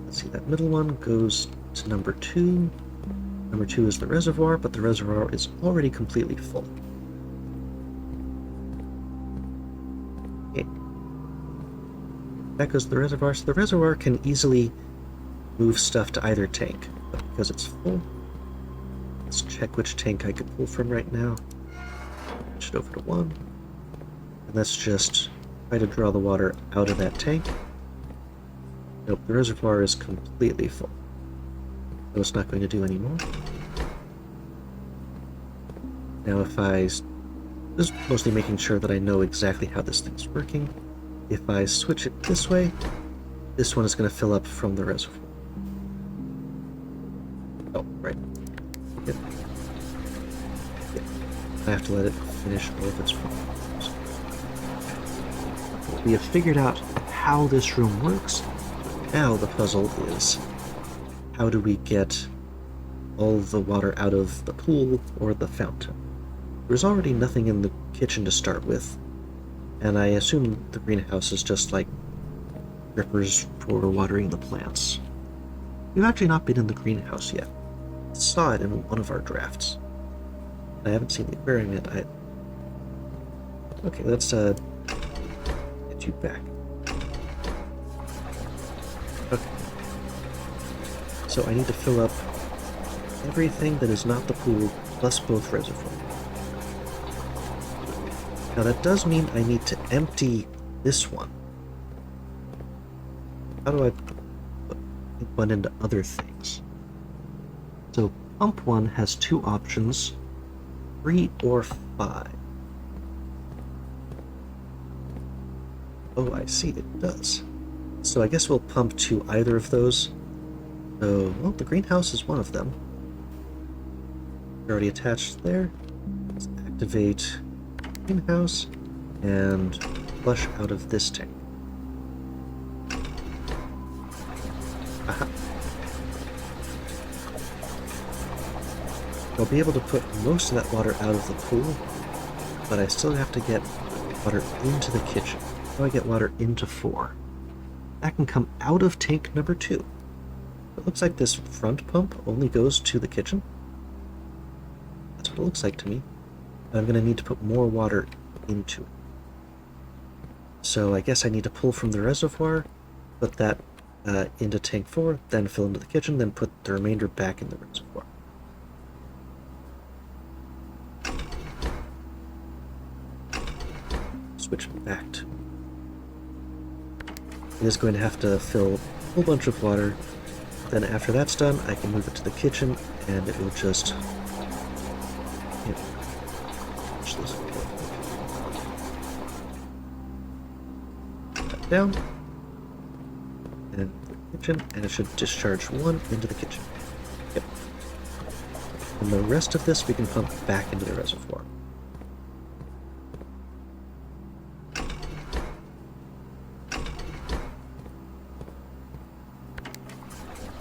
Let's see, that middle one goes to number 2. Number 2 is the reservoir, but the reservoir is already completely full. Okay. That goes to the reservoir, so the reservoir can easily move stuff to either tank, but because it's full, let's check which tank I could pull from right now. Switch it over to 1, and let's just try to draw the water out of that tank. Nope, the reservoir is completely full, so it's not going to do anymore. Now if I... This is mostly making sure that I know exactly how this thing's working. If I switch it this way, this one is going to fill up from the reservoir. Oh, right. Yep. Yep. I have to let it finish all of its problems. We have figured out how this room works. Now the puzzle is, how do we get all the water out of the pool or the fountain? There's already nothing in the kitchen to start with, and I assume the greenhouse is just like drippers for watering the plants. We've actually not been in the greenhouse yet. I saw it in one of our drafts. I haven't seen the aquarium yet either. Okay, let's get you back. Okay. So I need to fill up everything that is not the pool, plus both reservoirs. Now that does mean I need to empty this one. How do I put one into other things? So pump 1 has 2 options, 3 or 5. Oh, I see, it does. So I guess we'll pump to either of those. So, well, the greenhouse is one of them. Already attached there. Let's activate greenhouse and flush out of this tank. Aha. I'll be able to put most of that water out of the pool, but I still have to get water into the kitchen. How do I get water into 4? That can come out of tank number 2. It looks like this front pump only goes to the kitchen. That's what it looks like to me. I'm going to need to put more water into it. So I guess I need to pull from the reservoir, put that into tank 4, then fill into the kitchen, then put the remainder back in the reservoir. Switch back to... It is going to have to fill a whole bunch of water. Then after that's done, I can move it to the kitchen, and it will just... push this down, and the kitchen, and it should discharge 1 into the kitchen. Yep. And the rest of this we can pump back into the reservoir.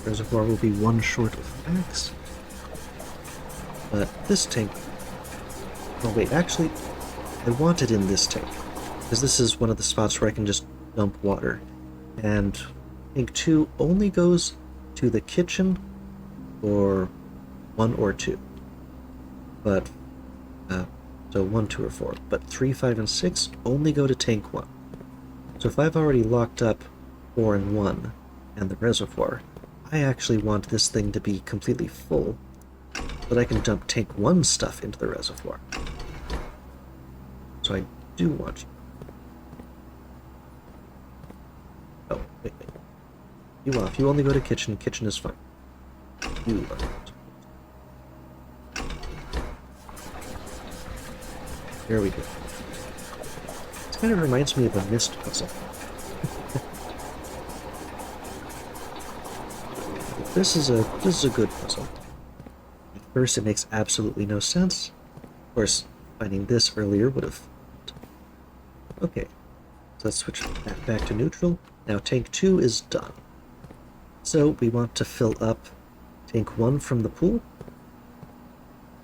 Reservoir will be 1 short of max. But this tank... Oh wait, actually, I want it in this tank, because this is one of the spots where I can just dump water. And tank 2 only goes to the kitchen for 1 or 2. But, so 1, 2, or 4. But 3, 5, and 6 only go to tank 1. So if I've already locked up 4 and 1 and the reservoir, I actually want this thing to be completely full, but I can dump tank 1 stuff into the reservoir. So I do want you. Oh, wait. You off. You only go to kitchen. Kitchen is fine. You are out. There we go. This kind of reminds me of a mist puzzle. This is a good puzzle. At first it makes absolutely no sense. Of course, finding this earlier would have... Okay, so let's switch that back to neutral. Now tank 2 is done. So we want to fill up tank 1 from the pool.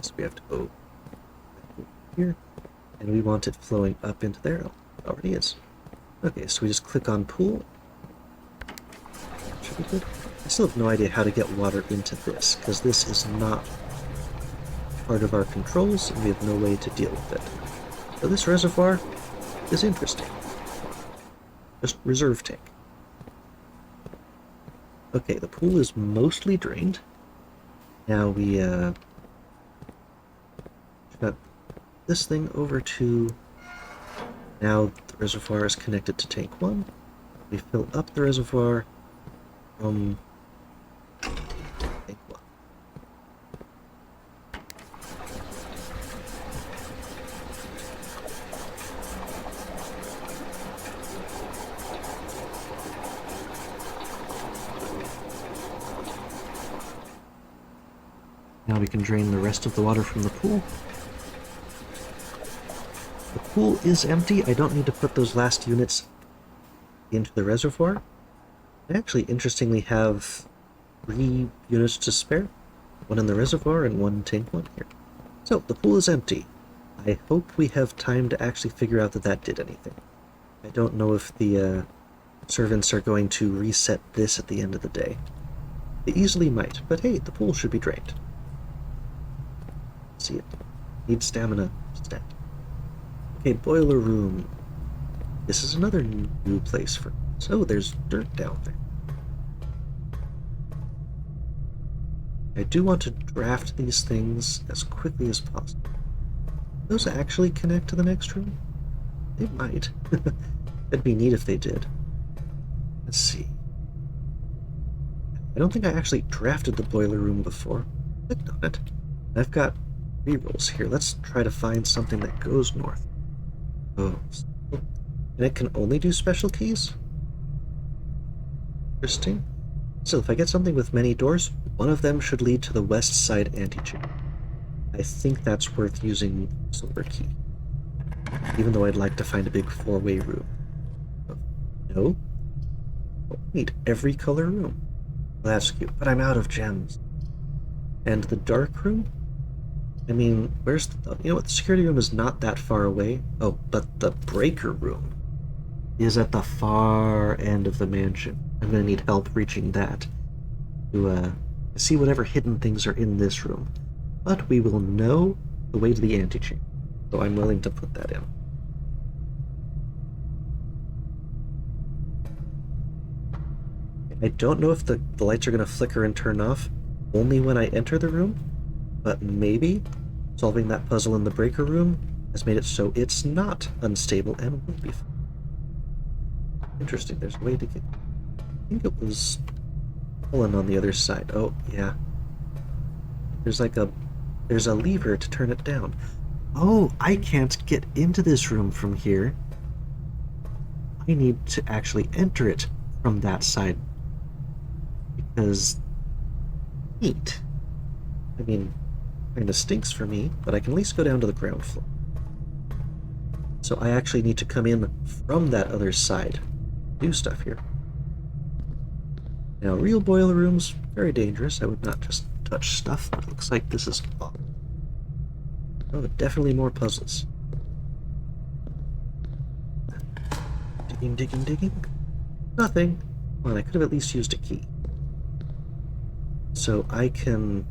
So we have to go here, and we want it flowing up into there. Oh, it already is. Okay, so we just click on pool. That should be good. I still have no idea how to get water into this, because this is not part of our controls, and we have no way to deal with it. So this reservoir is interesting. Just reserve tank. Okay, the pool is mostly drained. Now we got this thing over to... Now the reservoir is connected to tank 1. We fill up the reservoir from tank 1. Now we can drain the rest of the water from the pool. The pool is empty. I don't need to put those last units into the reservoir. I actually, interestingly, have 3 units to spare. 1 in the reservoir and 1 in tank 1 here. So, the pool is empty. I hope we have time to actually figure out that that did anything. I don't know if the servants are going to reset this at the end of the day. They easily might, but hey, the pool should be drained. See it. Need stamina. Stat. Okay, boiler room. This is another new place for... So there's dirt down there. I do want to draft these things as quickly as possible. Those actually connect to the next room? They might. That'd be neat if they did. Let's see. I don't think I actually drafted the boiler room before. Clicked on it. I've got rerolls here. Let's try to find something that goes north. Oh. And it can only do special keys? Interesting. So if I get something with many doors, one of them should lead to the west side antechamber. I think that's worth using silver key. Even though I'd like to find a big four-way room. No? I need every color room. Well, that's cute, but I'm out of gems. And the dark room? I mean, where's the... You know what? The security room is not that far away. Oh, but the breaker room is at the far end of the mansion. I'm gonna need help reaching that to see whatever hidden things are in this room. But we will know the way to the antechamber, so I'm willing to put that in. I don't know if the lights are going to flicker and turn off only when I enter the room, but maybe solving that puzzle in the breaker room has made it so it's not unstable and will be fine. Interesting, there's a way to get... I think it was pulling on the other side. Oh, yeah. There's a lever to turn it down. Oh, I can't get into this room from here. I need to actually enter it from that side. Because... Neat. I mean, kinda stinks for me, but I can at least go down to the ground floor. So I actually need to come in from that other side. Do stuff here. Now, real boiler rooms, very dangerous. I would not just touch stuff, but it looks like this is off. Oh, definitely more puzzles. Digging, digging, digging. Nothing. Well, I could have at least used a key. So I can...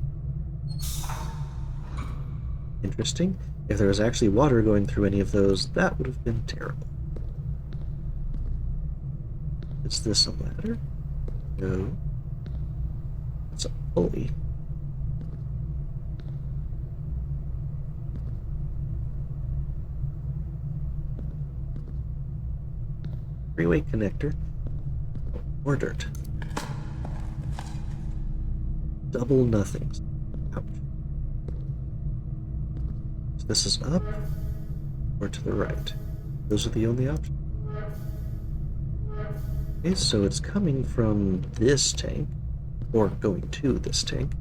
Interesting. If there was actually water going through any of those, that would have been terrible. Is this a ladder? No. It's a pulley. Three-way connector. Oh, more dirt. Double nothings. Ouch. So this is up or to the right. Those are the only options. Okay, so it's coming from this tank, or going to this tank.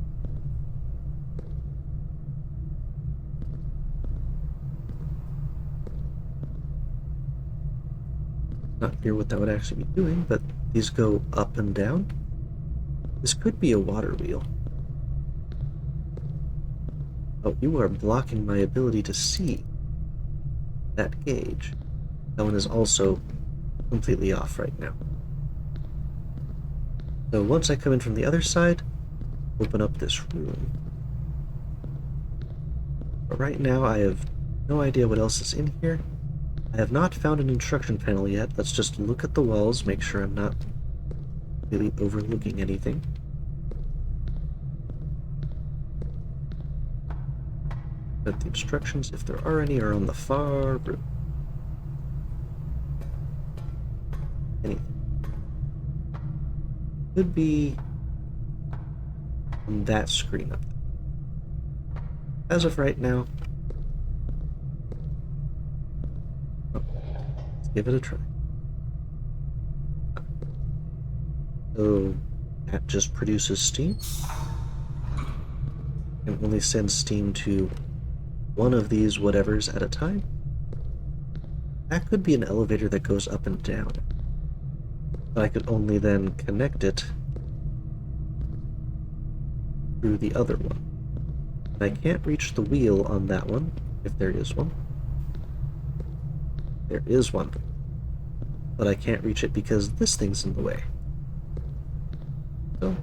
Not clear what that would actually be doing, but these go up and down. This could be a water wheel. Oh, you are blocking my ability to see that gauge. That one is also completely off right now. So once I come in from the other side, open up this room. But right now I have no idea what else is in here. I have not found an instruction panel yet. Let's just look at the walls, make sure I'm not really overlooking anything. But the instructions, if there are any, are on the far room. Anything. Could be on that screen up there. As of right now, let's give it a try. So that just produces steam. And only sends steam to one of these whatevers at a time. That could be an elevator that goes up and down. But I could only then connect it through the other one. And I can't reach the wheel on that one, if there is one. There is one. But I can't reach it because this thing's in the way. So,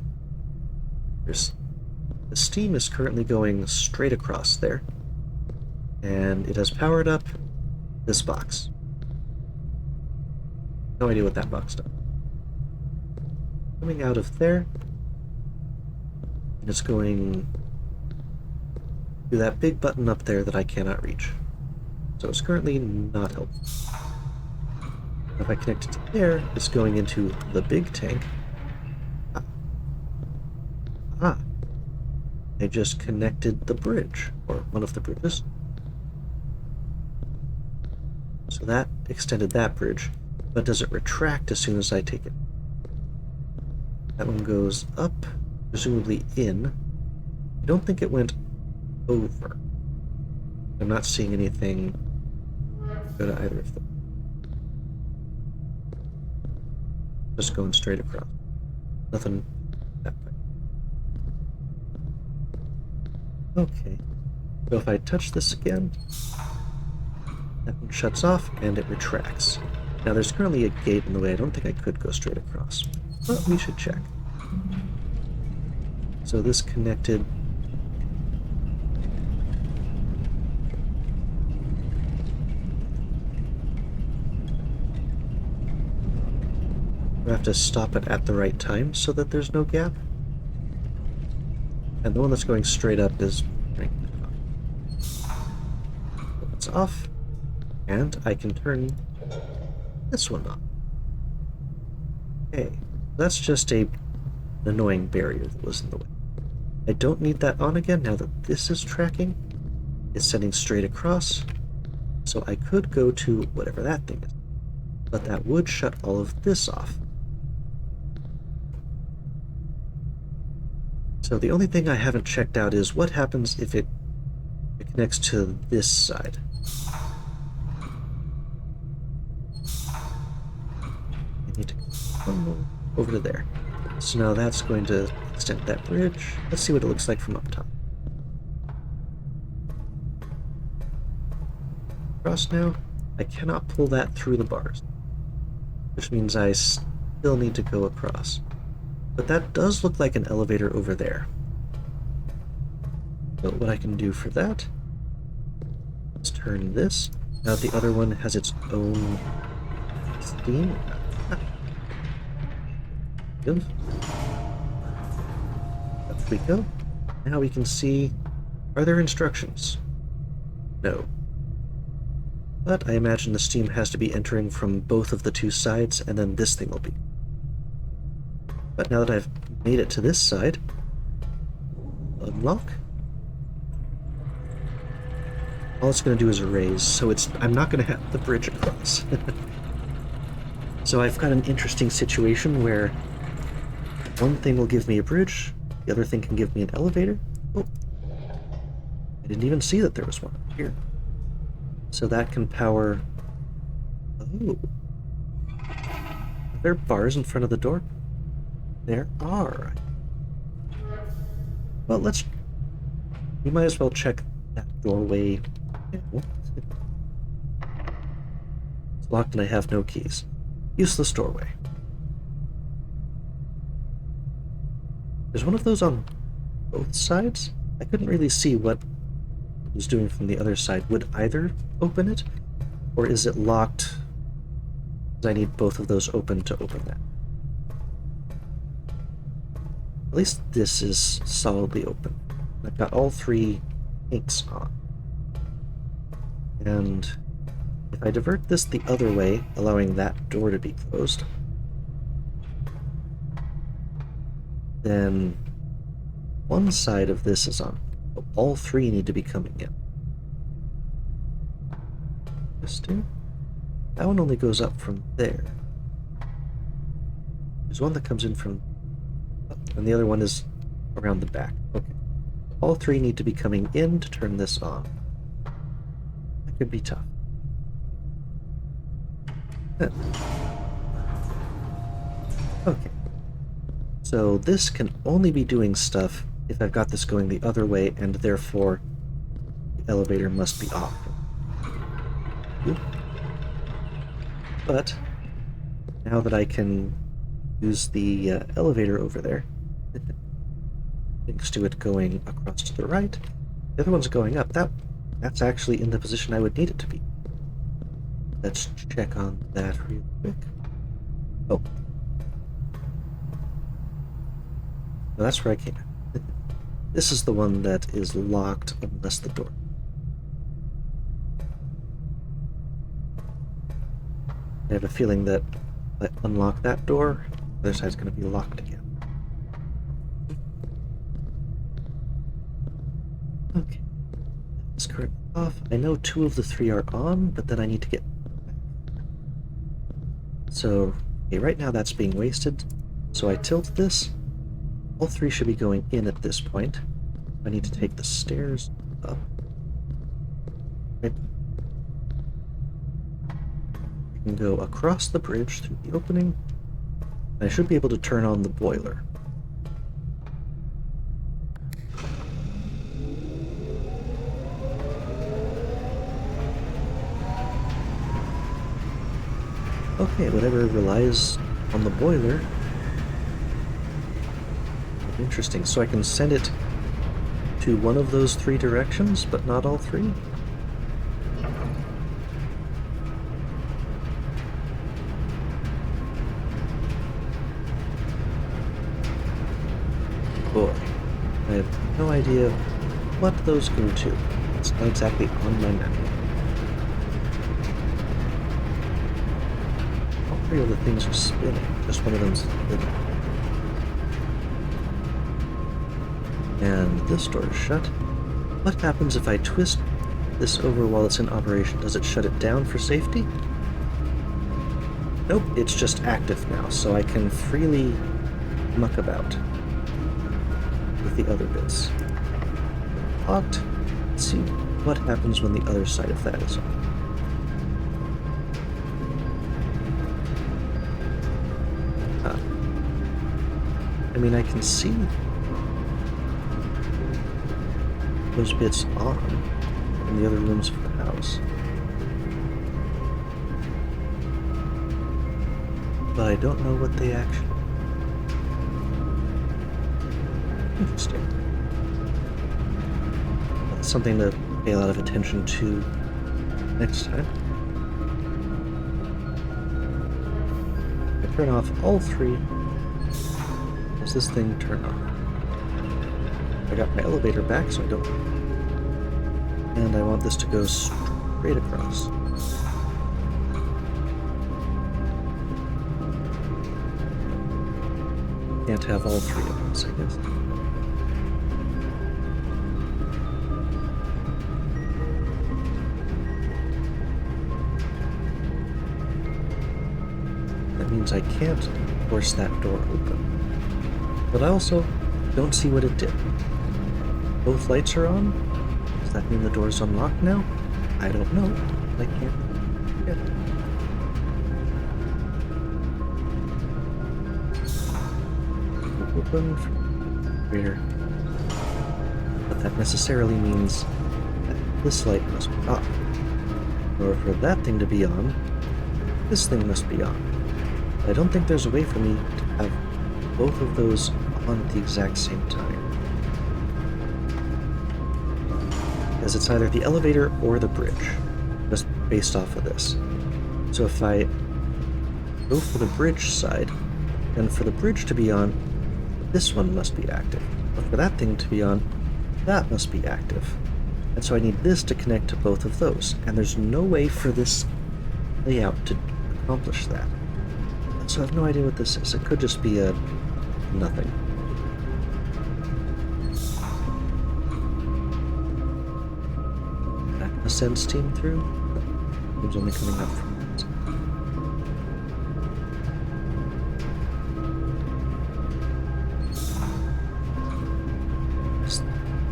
the steam is currently going straight across there. And it has powered up this box. No idea what that box does. Coming out of there, and it's going to that big button up there that I cannot reach. So it's currently not helpful. If I connect it to there, it's going into the big tank. Ah. I just connected the bridge, or one of the bridges. So So that extended that bridge, but does it retract as soon as I take it? That one goes up, presumably in. I don't think it went over. I'm not seeing anything go to either of them. Just going straight across. Nothing that way. Okay. So if I touch this again, that one shuts off and it retracts. Now there's currently a gate in the way. I don't think I could go straight across, but we should check. So this connected. I have to stop it at the right time so that there's no gap. And the one that's going straight up is it's off, and I can turn this one on. Okay, that's just an annoying barrier that was in the way. I don't need that on again now that this is tracking. It's sending straight across, so I could go to whatever that thing is, but that would shut all of this off. So the only thing I haven't checked out is what happens if it connects to this side. I need to come over to there. So now that's going to extend that bridge. Let's see what it looks like from up top. Across now, I cannot pull that through the bars, which means I still need to go across. But that does look like an elevator over there. So what I can do for that is turn this. Now the other one has its own steam. Good. Up we go. Now we can see, are there instructions? No. But I imagine the steam has to be entering from both of the two sides, and then this thing will be. But now that I've made it to this side, unlock. All it's going to do is raise, so I'm not going to have the bridge across. So I've got an interesting situation where one thing will give me a bridge, the other thing can give me an elevator. Oh, I didn't even see that there was one up here. So that can power... Oh. Are there bars in front of the door? There are. Well, we might as well check that doorway. It's locked and I have no keys. Useless doorway. There's one of those on both sides? I couldn't really see what it was doing from the other side. Would either open it? Or is it locked? Because I need both of those open to open that. At least this is solidly open. I've got all three inks on. And if I divert this the other way, allowing that door to be closed, then one side of this is on. All three need to be coming in. This two. That one only goes up from there. There's one that comes in from... and the other one is around the back. Okay. All three need to be coming in to turn this on. That could be tough. Okay. So this can only be doing stuff if I've got this going the other way, and therefore the elevator must be off. Oop. But now that I can use the elevator over there, thanks to it going across to the right, the other one's going up. That's actually in the position I would need it to be. Let's check on that real quick. Oh. No, that's where I came. This is the one that is locked unless the door. I have a feeling that if I unlock that door, the other side's going to be locked again. Okay. It's currently off. I know two of the three are on, but then I need to get back So, okay, right now that's being wasted. So I tilt this. All three should be going in at this point. I need to take the stairs up. Right. I can go across the bridge through the opening. And I should be able to turn on the boiler. Okay, whatever relies on the boiler. Interesting, so I can send it to one of those three directions, but not all three? Boy, I have no idea what those go to. It's not exactly on my map. All three of the things are spinning, just one of them's spinning. And this door is shut. What happens if I twist this over while it's in operation? Does it shut it down for safety? Nope, it's just active now, so I can freely muck about with the other bits. Locked. Let's see what happens when the other side of that is on. I mean, I can see those bits on in the other rooms of the house. But I don't know what they actually... Interesting. That's something to pay a lot of attention to next time. I turn off all three. Does this thing turn on? I got my elevator back, so I don't... And I want this to go straight across. Can't have all three at once, I guess. That means I can't force that door open. But I also don't see what it did. Both lights are on? Does that mean the door's unlocked now? I don't know. I can't get it. Open from greater. But that necessarily means that this light must be off. Or for that thing to be on, this thing must be on. But I don't think there's a way for me to have both of those on at the exact same time. Because it's either the elevator or the bridge, just based off of this. So if I go for the bridge side, then for the bridge to be on, this one must be active. But for that thing to be on, that must be active. And so I need this to connect to both of those. And there's no way for this layout to accomplish that. So I have no idea what this is. It could just be a nothing. Send steam through? It's only coming up from that.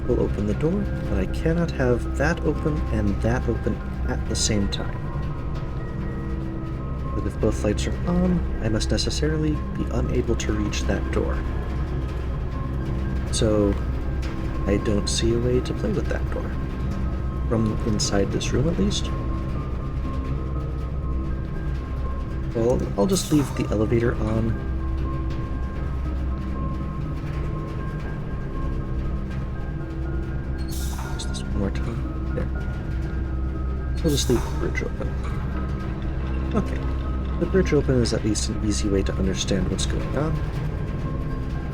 We'll open the door, but I cannot have that open and that open at the same time. But if both lights are on, I must necessarily be unable to reach that door. So I don't see a way to play with that door. From inside this room, at least. Well, I'll just leave the elevator on. Just this one more time. There. So I'll just leave the bridge open. Okay. The bridge open is at least an easy way to understand what's going on.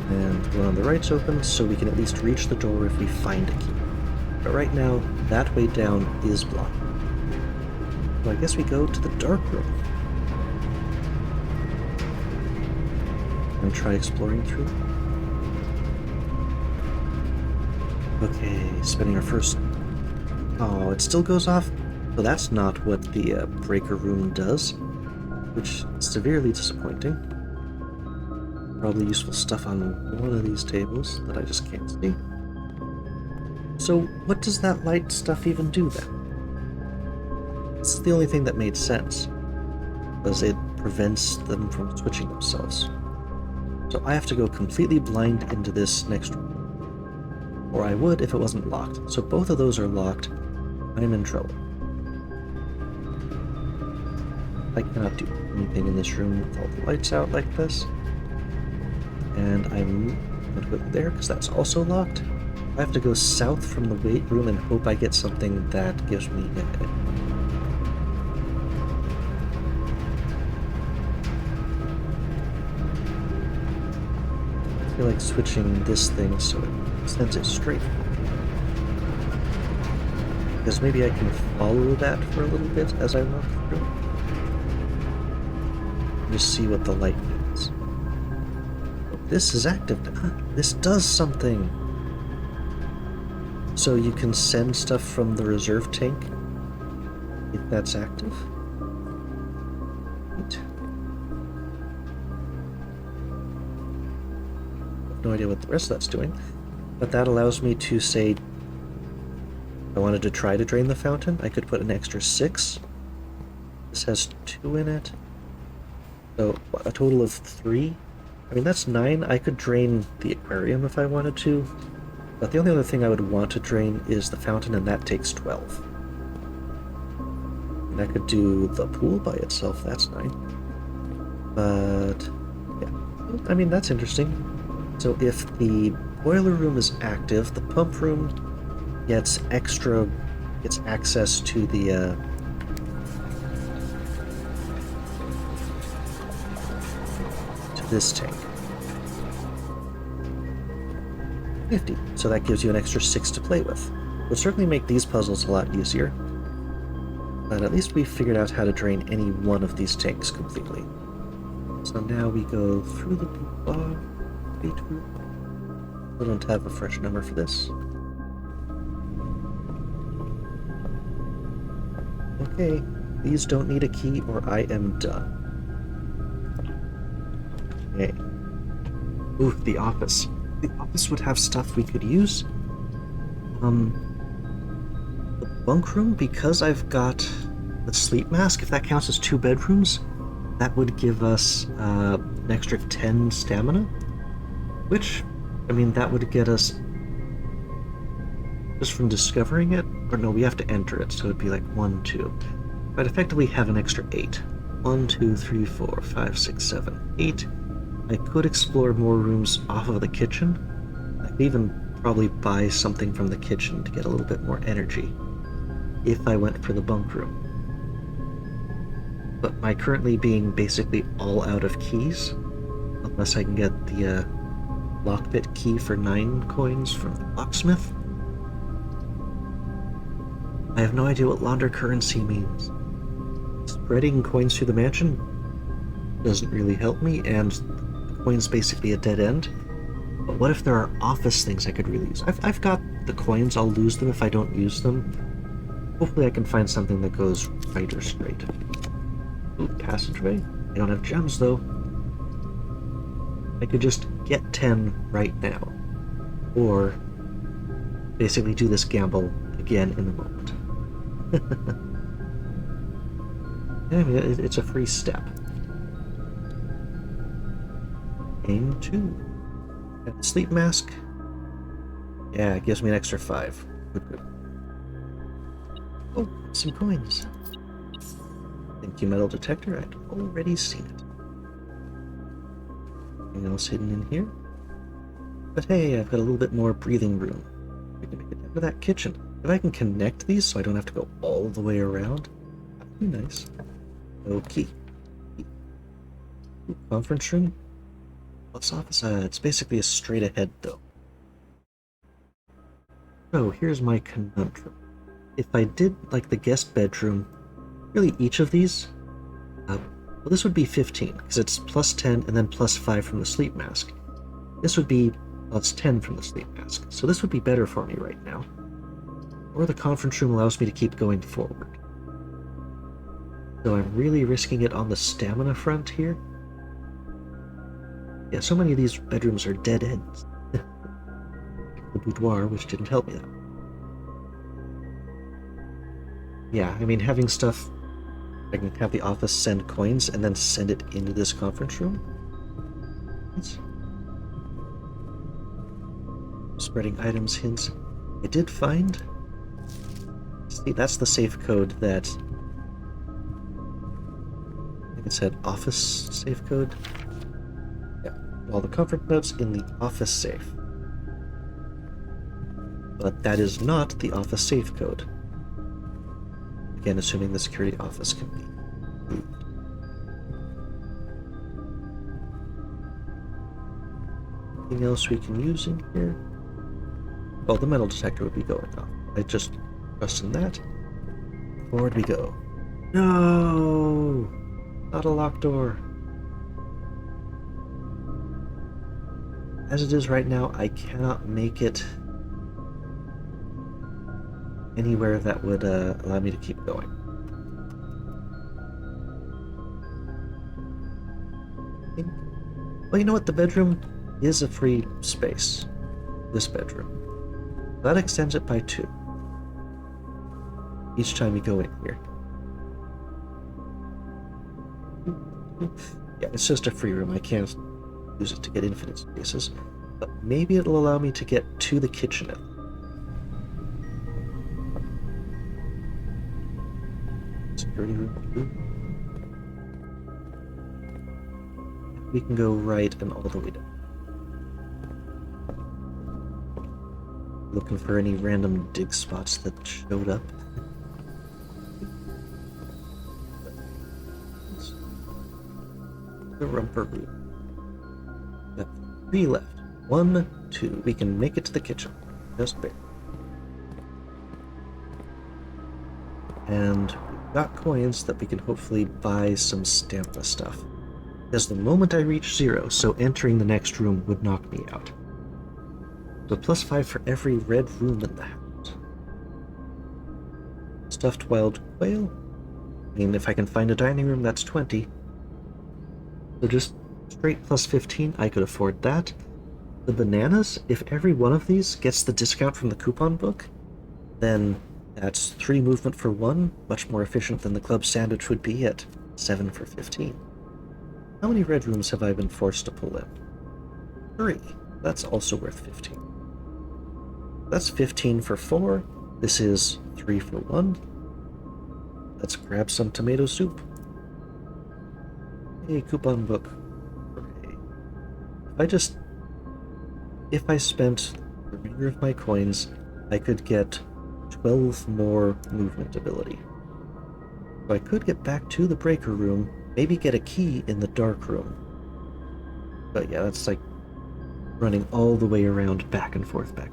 And the one on the right's open, so we can at least reach the door if we find a key. But right now, that way down is blocked. So I guess we go to the dark room. And try exploring through. Okay, spending our first... Oh, it still goes off? So that's not what the breaker room does. which is severely disappointing. Probably useful stuff on one of these tables that I just can't see. So what does that light stuff even do then? This is the only thing that made sense, because it prevents them from switching themselves. So I have to go completely blind into this next room. Or I would if it wasn't locked. So both of those are locked. I'm in trouble. I cannot do anything in this room with all the lights out like this. And I'm going to put it there because that's also locked. I have to go south from the weight room and hope I get something that gives me a hit. I feel like switching this thing so it sends it straight. Because maybe I can follow that for a little bit as I walk through. Just see what the light means. Oh, this is active. This does something. So you can send stuff from the reserve tank if that's active. Neat. I have no idea what the rest of that's doing, but that allows me to say, if I wanted to try to drain the fountain, I could put an extra 6. This has 2 in it. So, a total of 3. I mean, that's 9. I could drain the aquarium if I wanted to, but the only other thing I would want to drain is the fountain, and that takes 12. And I could do the pool by itself, that's 9. But, yeah. I mean, that's interesting. So if the boiler room is active, the pump room gets access to the, this tank. 50. So that gives you an extra 6 to play with. It would certainly make these puzzles a lot easier. But at least we figured out how to drain any one of these tanks completely. So now we go through the bar. I don't have a fresh number for this. Okay, these don't need a key or I am done. Okay. Ooh, the office. The office would have stuff we could use. The bunk room, because I've got the sleep mask, if that counts as 2 bedrooms, that would give us an extra 10 stamina. Which, I mean, that would get us just from discovering it, or no, we have to enter it, so it'd be like 1, 2. I'd effectively have an extra 8. 1, 2, 3, 4, 5, 6, 7, 8. I could explore more rooms off of the kitchen. I could even probably buy something from the kitchen to get a little bit more energy if I went for the bunk room. But my currently being basically all out of keys, unless I can get the lockbit key for 9 coins from the locksmith. I have no idea what launder currency means. Spreading coins through the mansion doesn't really help me, and the coin's basically a dead end. But what if there are office things I could really use? I've got the coins, I'll lose them if I don't use them. Hopefully I can find something that goes right or straight. Ooh, passageway? I don't have gems though. I could just get 10 right now. Or basically do this gamble again in a moment. I mean, it's a free step. Aim 2. Got the sleep mask. Yeah, it gives me an extra 5. Good, good. Oh, some coins. Thank you, metal detector. I'd already seen it. Anything else hidden in here? But hey, I've got a little bit more breathing room. We can make it down to that kitchen. If I can connect these so I don't have to go all the way around, that'd be nice. Okay. Ooh, conference room? What's office? It's basically a straight ahead though. So here's my conundrum. If I did like the guest bedroom, really each of these, well, this would be 15 because it's plus 10 and then plus 5 from the sleep mask. This would be plus 10 from the sleep mask, so this would be better for me right now. Or the conference room allows me to keep going forward. So I'm really risking it on the stamina front here. Yeah, so many of these bedrooms are dead ends. The boudoir, which didn't help me out. Yeah, I mean, having stuff, I can have the office send coins and then send it into this conference room. It's spreading items hints. I did find. See, that's the safe code that. I think it said office safe code. Yeah, all the comfort notes in the office safe. But that is not the office safe code. Again, assuming the security office can be moved. Anything else we can use in here? Well, the metal detector would be going off. I just trust in that. Forward we go. No! Not a locked door. As it is right now, I cannot make it anywhere that would allow me to keep going. Well, you know what? The bedroom is a free space. This bedroom. That extends it by 2. Each time you go in here. Yeah, it's just a free room. I can't use it to get infinite spaces. But maybe it'll allow me to get to the kitchenette. Security room 2. We can go right and all the way down. Looking for any random dig spots that showed up. The rumper room. Got 3 left. 1, 2. We can make it to the kitchen. Just barely. And we've got coins that we can hopefully buy some stamina stuff. Because the moment I reach 0, so entering the next room would knock me out. So +5 for every red room in the house. Stuffed wild quail? I mean, if I can find a dining room, that's 20. So just straight +15, I could afford that. The bananas, if every one of these gets the discount from the coupon book, then that's 3 movement for 1, much more efficient than the club sandwich would be at 7 for 15. How many red rooms have I been forced to pull in? 3. That's also worth 15. That's 15 for 4. This is 3 for 1. Let's grab some tomato soup. Hey, coupon book. Hooray. If I spent the remainder of my coins, I could get 12 more movement ability. So I could get back to the breaker room, maybe get a key in the dark room. But yeah, that's like running all the way around back and forth, back.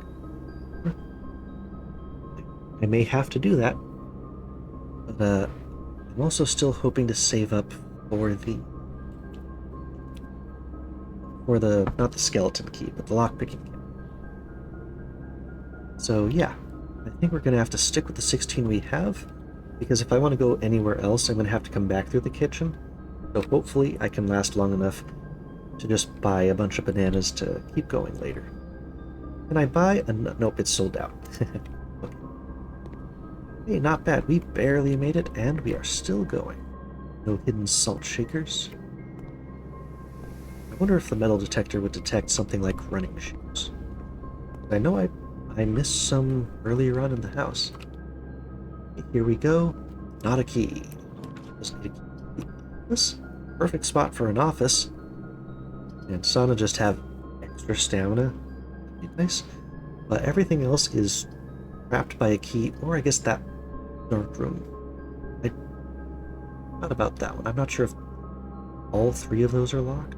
I may have to do that, but I'm also still hoping to save up for not the skeleton key, but the lockpicking key. So yeah, I think we're gonna have to stick with the 16 we have, because if I want to go anywhere else, I'm gonna have to come back through the kitchen. So hopefully I can last long enough to just buy a bunch of bananas to keep going later. Can I buy a... Nope, it's sold out. Okay. Hey, not bad. We barely made it, and we are still going. No hidden salt shakers. I wonder if the metal detector would detect something like running shoes. I know I missed some earlier on in the house. Okay, here we go. Not a key. Just need a key. This perfect spot for an office. And Sana just have extra stamina. That'd be nice. But everything else is trapped by a key, or I guess that dark room. Not about that one. I'm not sure if all 3 of those are locked,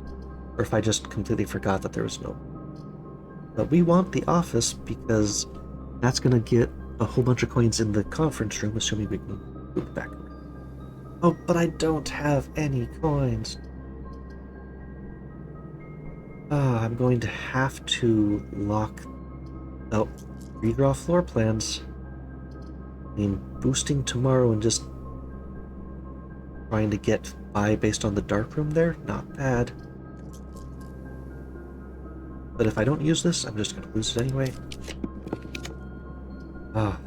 or if I just completely forgot that there was no. But we want the office because that's going to get a whole bunch of coins in the conference room, assuming we can move back around. Oh, but I don't have any coins. I'm going to have to lock... Oh, redraw floor plans. I mean, boosting tomorrow and just trying to get by based on the dark room there, not bad. But if I don't use this, I'm just going to lose it anyway. Ah.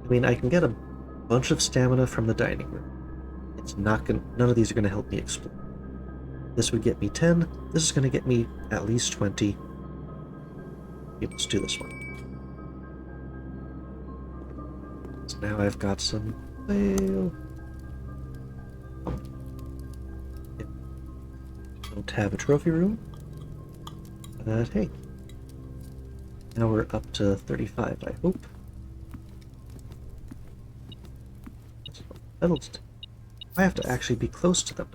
I mean, I can get a bunch of stamina from the dining room. It's not gonna, none of these are going to help me explore. This would get me 10. This is going to get me at least 20. Okay, let's do this one. So now I've got some whale. Don't have a trophy room. But hey. Now we're up to 35, I hope. Pedals. I have to actually be close to them.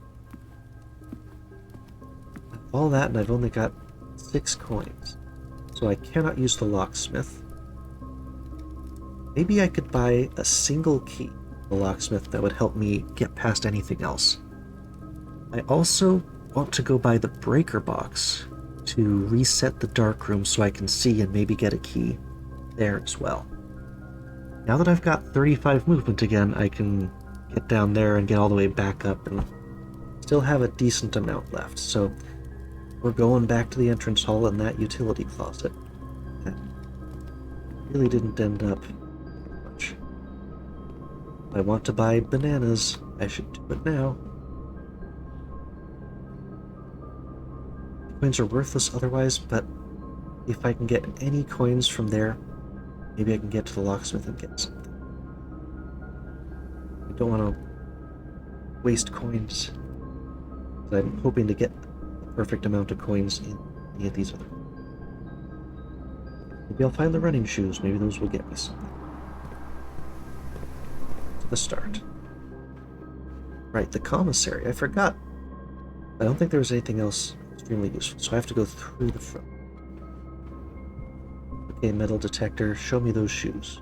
All that, and I've only got 6 coins. So I cannot use the locksmith. Maybe I could buy a single key, the locksmith, that would help me get past anything else. I also want to go buy the breaker box to reset the dark room so I can see and maybe get a key there as well. Now that I've got 35 movement again, I can get down there and get all the way back up and still have a decent amount left. So we're going back to the entrance hall and that utility closet. That really didn't end up much. If I want to buy bananas, I should do it now. Coins are worthless otherwise, but if I can get any coins from there, maybe I can get to the locksmith and get something. I don't want to waste coins. I'm hoping to get the perfect amount of coins in any of these other. Maybe I'll find the running shoes. Maybe those will get me something. To the start. Right, the commissary. I forgot. I don't think there was anything else extremely useful, so I have to go through the front. Okay, metal detector. Show me those shoes.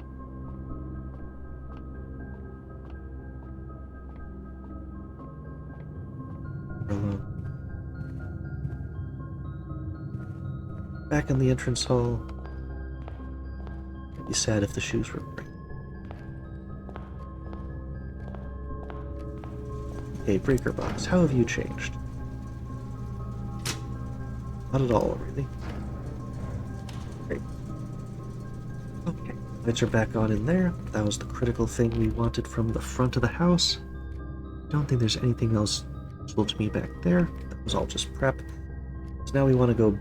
Back in the entrance hall. I'd be sad if the shoes were right. Okay, breaker box. How have you changed? Not at all, really. Great. Okay, lights are back on in there. That was the critical thing we wanted from the front of the house. Don't think there's anything else useful to me back there. That was all just prep. So now we want to go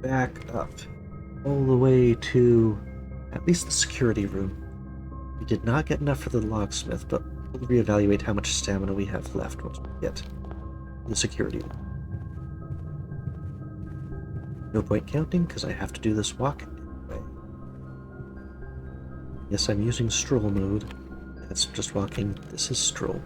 back up all the way to at least the security room. We did not get enough for the locksmith, but we'll reevaluate how much stamina we have left once we get to the security room. No point counting, because I have to do this walk anyway. Yes, I'm using stroll mode. That's just walking. This is stroll.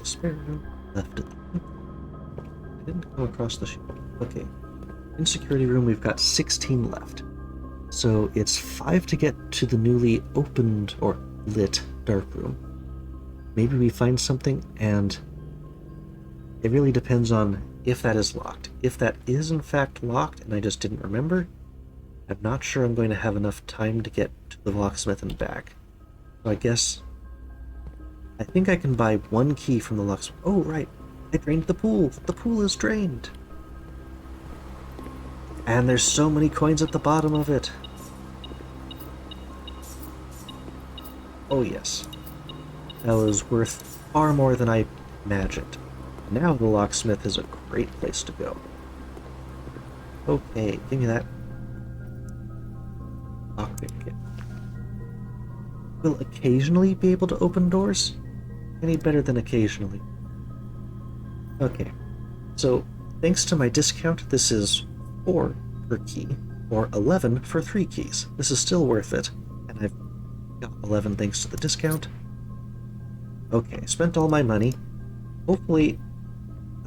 Spare room, left it. I didn't go across the shield. Okay. In security room, we've got 16 left. So it's 5 to get to the newly opened or lit dark room. Maybe we find something, and it really depends on if that is locked. If that is in fact locked and I just didn't remember, I'm not sure I'm going to have enough time to get to the locksmith and back. So I think I can buy 1 key from the locksmith. Oh, right. I drained the pool. The pool is drained. And there's so many coins at the bottom of it. Oh, yes. That was worth far more than I imagined. Now the locksmith is a great place to go. Okay, give me that. Lockpick kit. Will occasionally be able to open doors? Any better than occasionally. Okay, so thanks to my discount, this is 4 per key, or 11 for 3 keys. This is still worth it, and I've got 11 thanks to the discount. Okay, I spent all my money. Hopefully,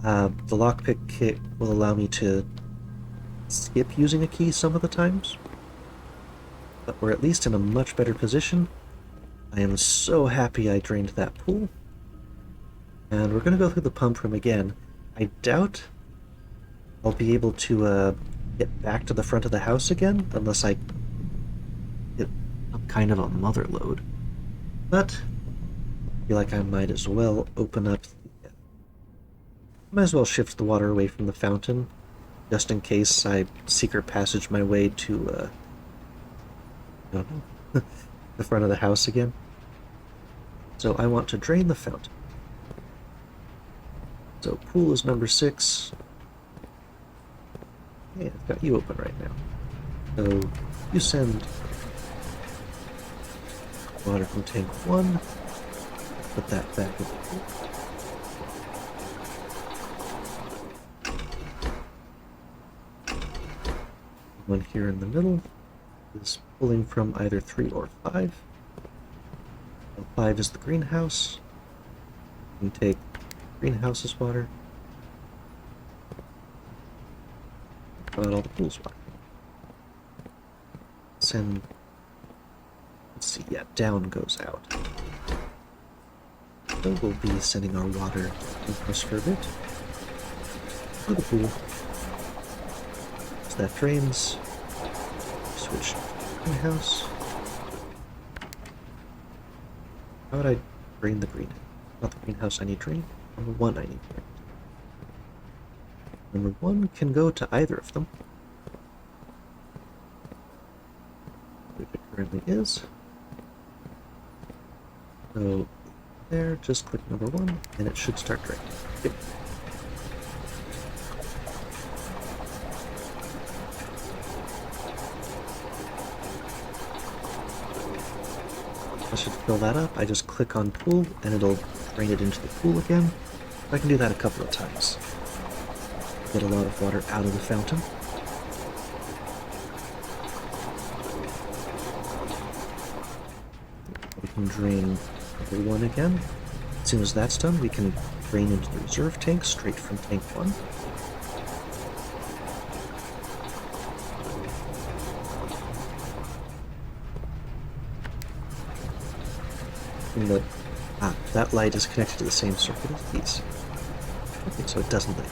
the lockpick kit will allow me to skip using a key some of the times. But we're at least in a much better position. I am so happy I drained that pool. And we're going to go through the pump room again. I doubt I'll be able to get back to the front of the house again, unless I get some kind of a mother load. But I feel like I might as well open up. Might as well shift the water away from the fountain, just in case I secret passage my way to, I don't know, the front of the house again. So I want to drain the fountain. So pool is number 6. Yeah, I've got you open right now. So you send water from tank 1, put that back in the pool. One here in the middle is pulling from either 3 or 5. 5 is the greenhouse. You can take greenhouse's water. About all the pool's water. Send. Let's see, yeah, down goes out. So we'll be sending our water inwards for a bit to the pool. So that drains. Switch to greenhouse. How would I drain the greenhouse? Not the greenhouse I need drained. Number 1 I need drained. Number 1 can go to either of them, which it currently is. So there, just click number 1, and it should start draining. Yep. I should fill that up. I just click on pool, and it'll drain it into the pool again. I can do that a couple of times. Get a lot of water out of the fountain. We can drain number 1 again. As soon as that's done, we can drain into the reserve tank straight from tank 1. And that light is connected to the same circuit as these. Okay, so it doesn't light.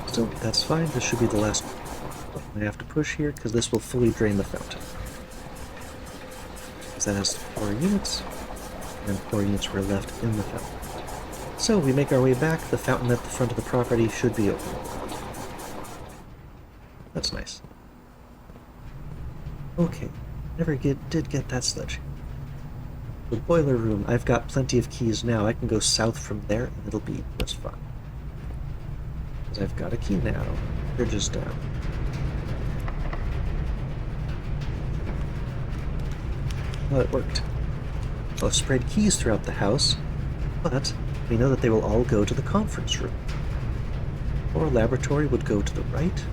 So that's fine. This should be the last button I have to push here, because this will fully drain the fountain. Because that has 4 units, and 4 units were left in the fountain. So we make our way back. The fountain at the front of the property should be open. That's nice. Okay, never did get that sledge. The boiler room, I've got plenty of keys now. I can go south from there, and it'll be just fine. Because I've got a key now. Bridge is down. Well, it worked. I've spread keys throughout the house, but we know that they will all go to the conference room. Or laboratory would go to the right.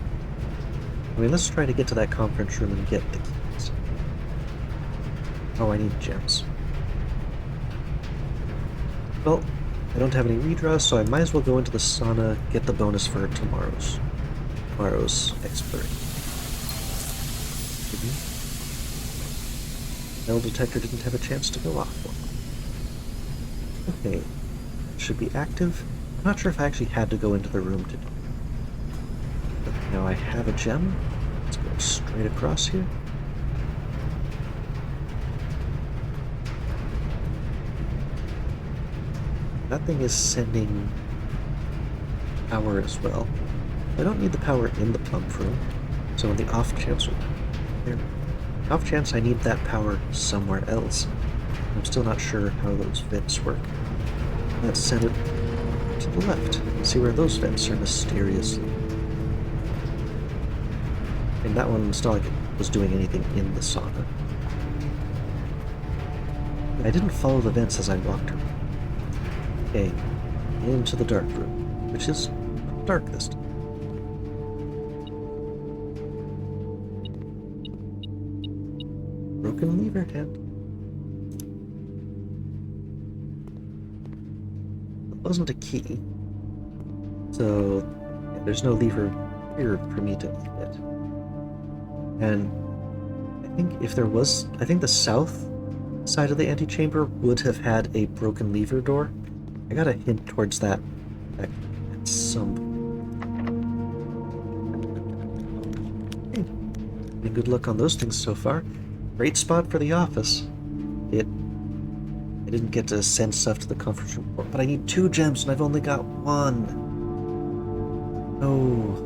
I mean, let's try to get to that conference room and get the keys. Oh, I need gems. Well, I don't have any redraws, so I might as well go into the sauna, get the bonus for tomorrow's exploration. Metal detector didn't have a chance to go off. Okay, it should be active. I'm not sure if I actually had to go into the room to do it. But now I have a gem. Let's go straight across here. That thing is sending power as well. I don't need the power in the pump room, so in the off chance I need that power somewhere else. I'm still not sure how those vents work. Let's send it to the left and see where those vents are mysteriously. And that one, it's not like it was doing anything in the sauna. I didn't follow the vents as I walked around. Okay, into the dark room, which is dark this time. Broken lever hand. It wasn't a key, so yeah, there's no lever here for me to get. And I think if there was, I think the south side of the antechamber would have had a broken lever door. I got a hint towards that some... Hey, good luck on those things so far. Great spot for the office. I didn't get to send stuff to the conference room, but I need 2 gems and I've only got 1. Oh.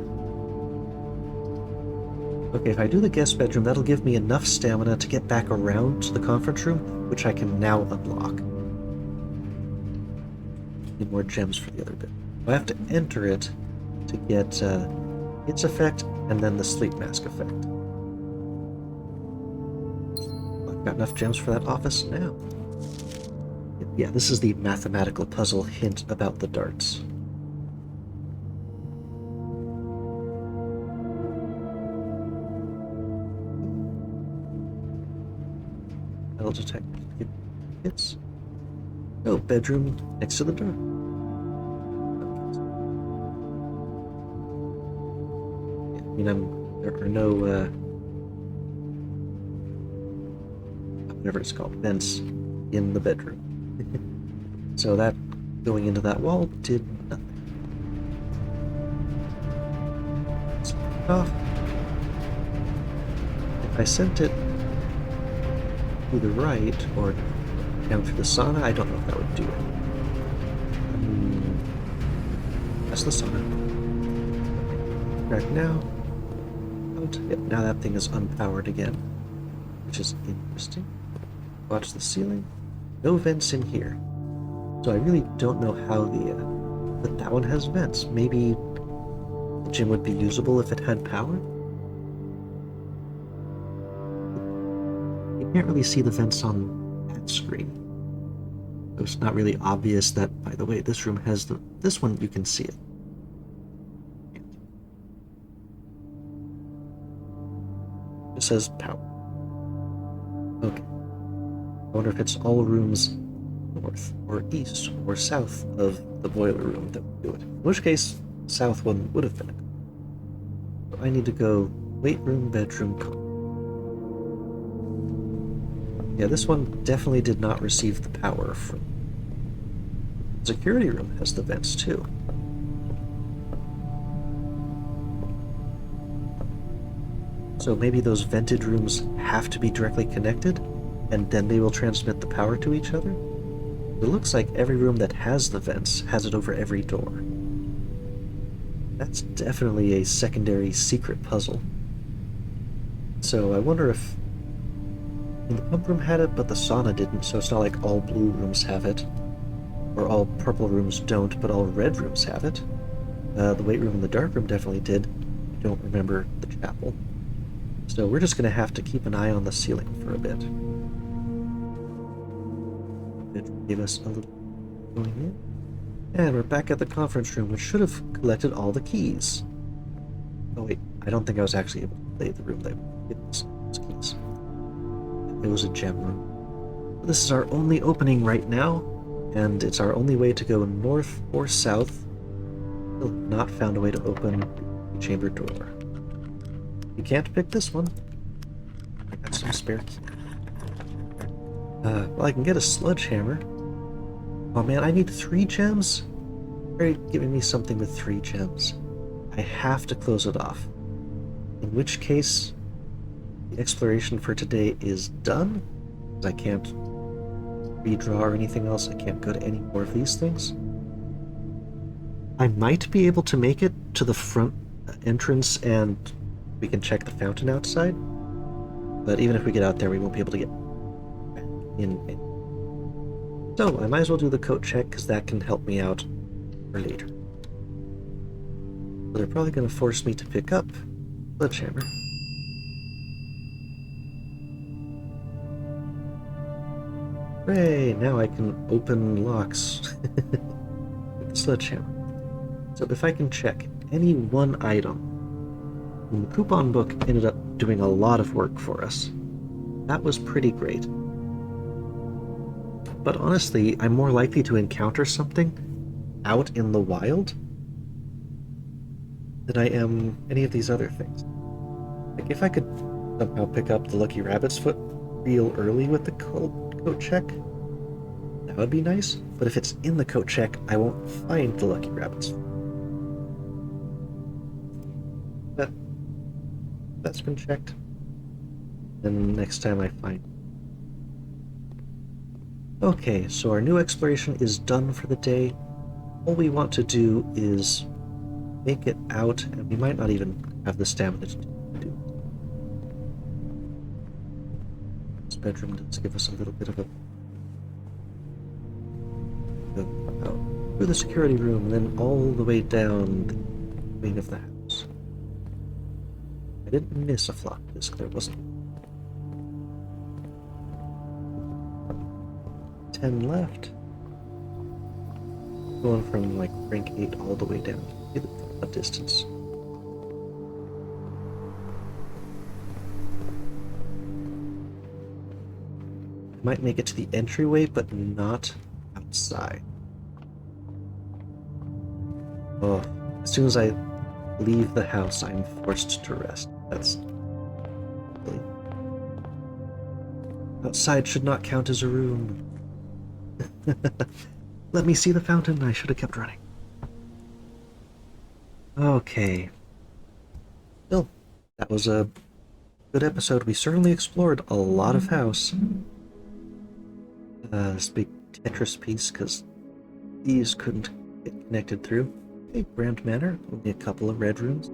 Okay, if I do the guest bedroom, that'll give me enough stamina to get back around to the conference room, which I can now unlock. Need more gems for the other bit. I have to enter it to get its effect and then the sleep mask effect. I've got enough gems for that office now. Yeah, this is the mathematical puzzle hint about the darts. Metal detector. Hits. Oh, bedroom next to the door. Okay. I mean, there are no, whatever it's called, vents in the bedroom. So that, going into that wall, did nothing. Let's put it off. If I sent it to the right, or down through the sauna, I don't know if that would do it. That's the sauna. Back now. Out. Yep, now that thing is unpowered again, which is interesting. Watch the ceiling. No vents in here. So I really don't know how but that one has vents. Maybe the gym would be usable if it had power? You can't really see the vents on that screen. So it's not really obvious that, by the way, this room has this one, you can see it. It says power. Okay. I wonder if it's all rooms north or east or south of the boiler room that would do it. In which case, south one would have been it. So I need to go weight room, bedroom, yeah, this one definitely did not receive the power from... Security room has the vents too. So maybe those vented rooms have to be directly connected, and then they will transmit the power to each other? It looks like every room that has the vents has it over every door. That's definitely a secondary secret puzzle. So I wonder if... the pump room had it, but the sauna didn't, so it's not like all blue rooms have it. Or all purple rooms don't, but all red rooms have it. The weight room and the dark room definitely did. I don't remember the chapel. So we're just going to have to keep an eye on the ceiling for a bit. It gave us a little going in. And we're back at the conference room, which should have collected all the keys. Oh wait, I don't think I was actually able to play the room that gave us those keys. It was a gem room. This is our only opening right now, and it's our only way to go north or south. Still not found a way to open the chamber door. You can't pick this one. I got some spare key. Well, I can get a sledgehammer. Oh man, I need 3 gems? Are you giving me something with 3 gems? I have to close it off. In which case, the exploration for today is done. I can't redraw or anything else. I can't go to any more of these things. I might be able to make it to the front entrance and we can check the fountain outside. But even if we get out there, we won't be able to get back in. So I might as well do the coat check because that can help me out for later. So they're probably going to force me to pick up sledgehammer. Hooray! Now I can open locks with the sledgehammer. So if I can check any one item, and the coupon book ended up doing a lot of work for us. That was pretty great. But honestly, I'm more likely to encounter something out in the wild than I am any of these other things. Like if I could somehow pick up the Lucky Rabbit's Foot real early with the coat check, that would be nice. But if it's in the coat check, I won't find the Lucky Rabbit's Foot. That's been checked. And next time I find... Okay, so our new exploration is done for the day. All we want to do is make it out, and we might not even have the stamina to do it. This bedroom does give us a little bit of a... out through the security room, and then all the way down the wing of the house. I didn't miss a flock disk, there wasn't. 10 left. Going from like rank 8 all the way down to a distance. I might make it to the entryway, but not outside. Oh, as soon as I leave the house, I'm forced to rest. That's silly. Outside should not count as a room. Let me see the fountain. I should have kept running. Okay. Still, that was a good episode. We certainly explored a lot of house. This big Tetris piece, because these couldn't get connected through. Okay, Grand Manor, only a couple of red rooms.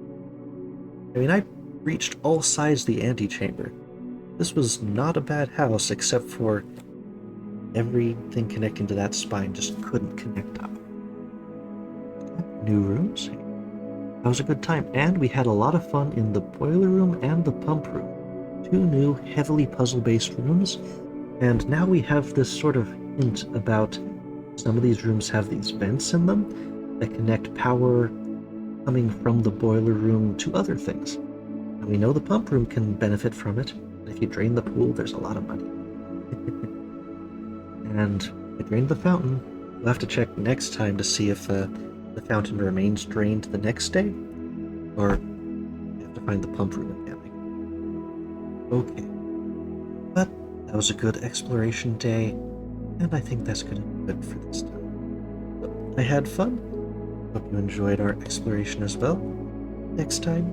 I mean, I reached all sides of the antechamber. This was not a bad house, except for everything connecting to that spine just couldn't connect up. New rooms. That was a good time, and we had a lot of fun in the boiler room and the pump room. 2 new, heavily puzzle-based rooms, and now we have this sort of hint about some of these rooms have these vents in them that connect power coming from the boiler room to other things. And we know the pump room can benefit from it, and if you drain the pool, there's a lot of money. And I drained the fountain. We'll have to check next time to see if the fountain remains drained the next day, or we have to find the pump room again. Okay. But that was a good exploration day, and I think that's gonna be good for this time. So, I had fun. Hope you enjoyed our exploration as well. Next time,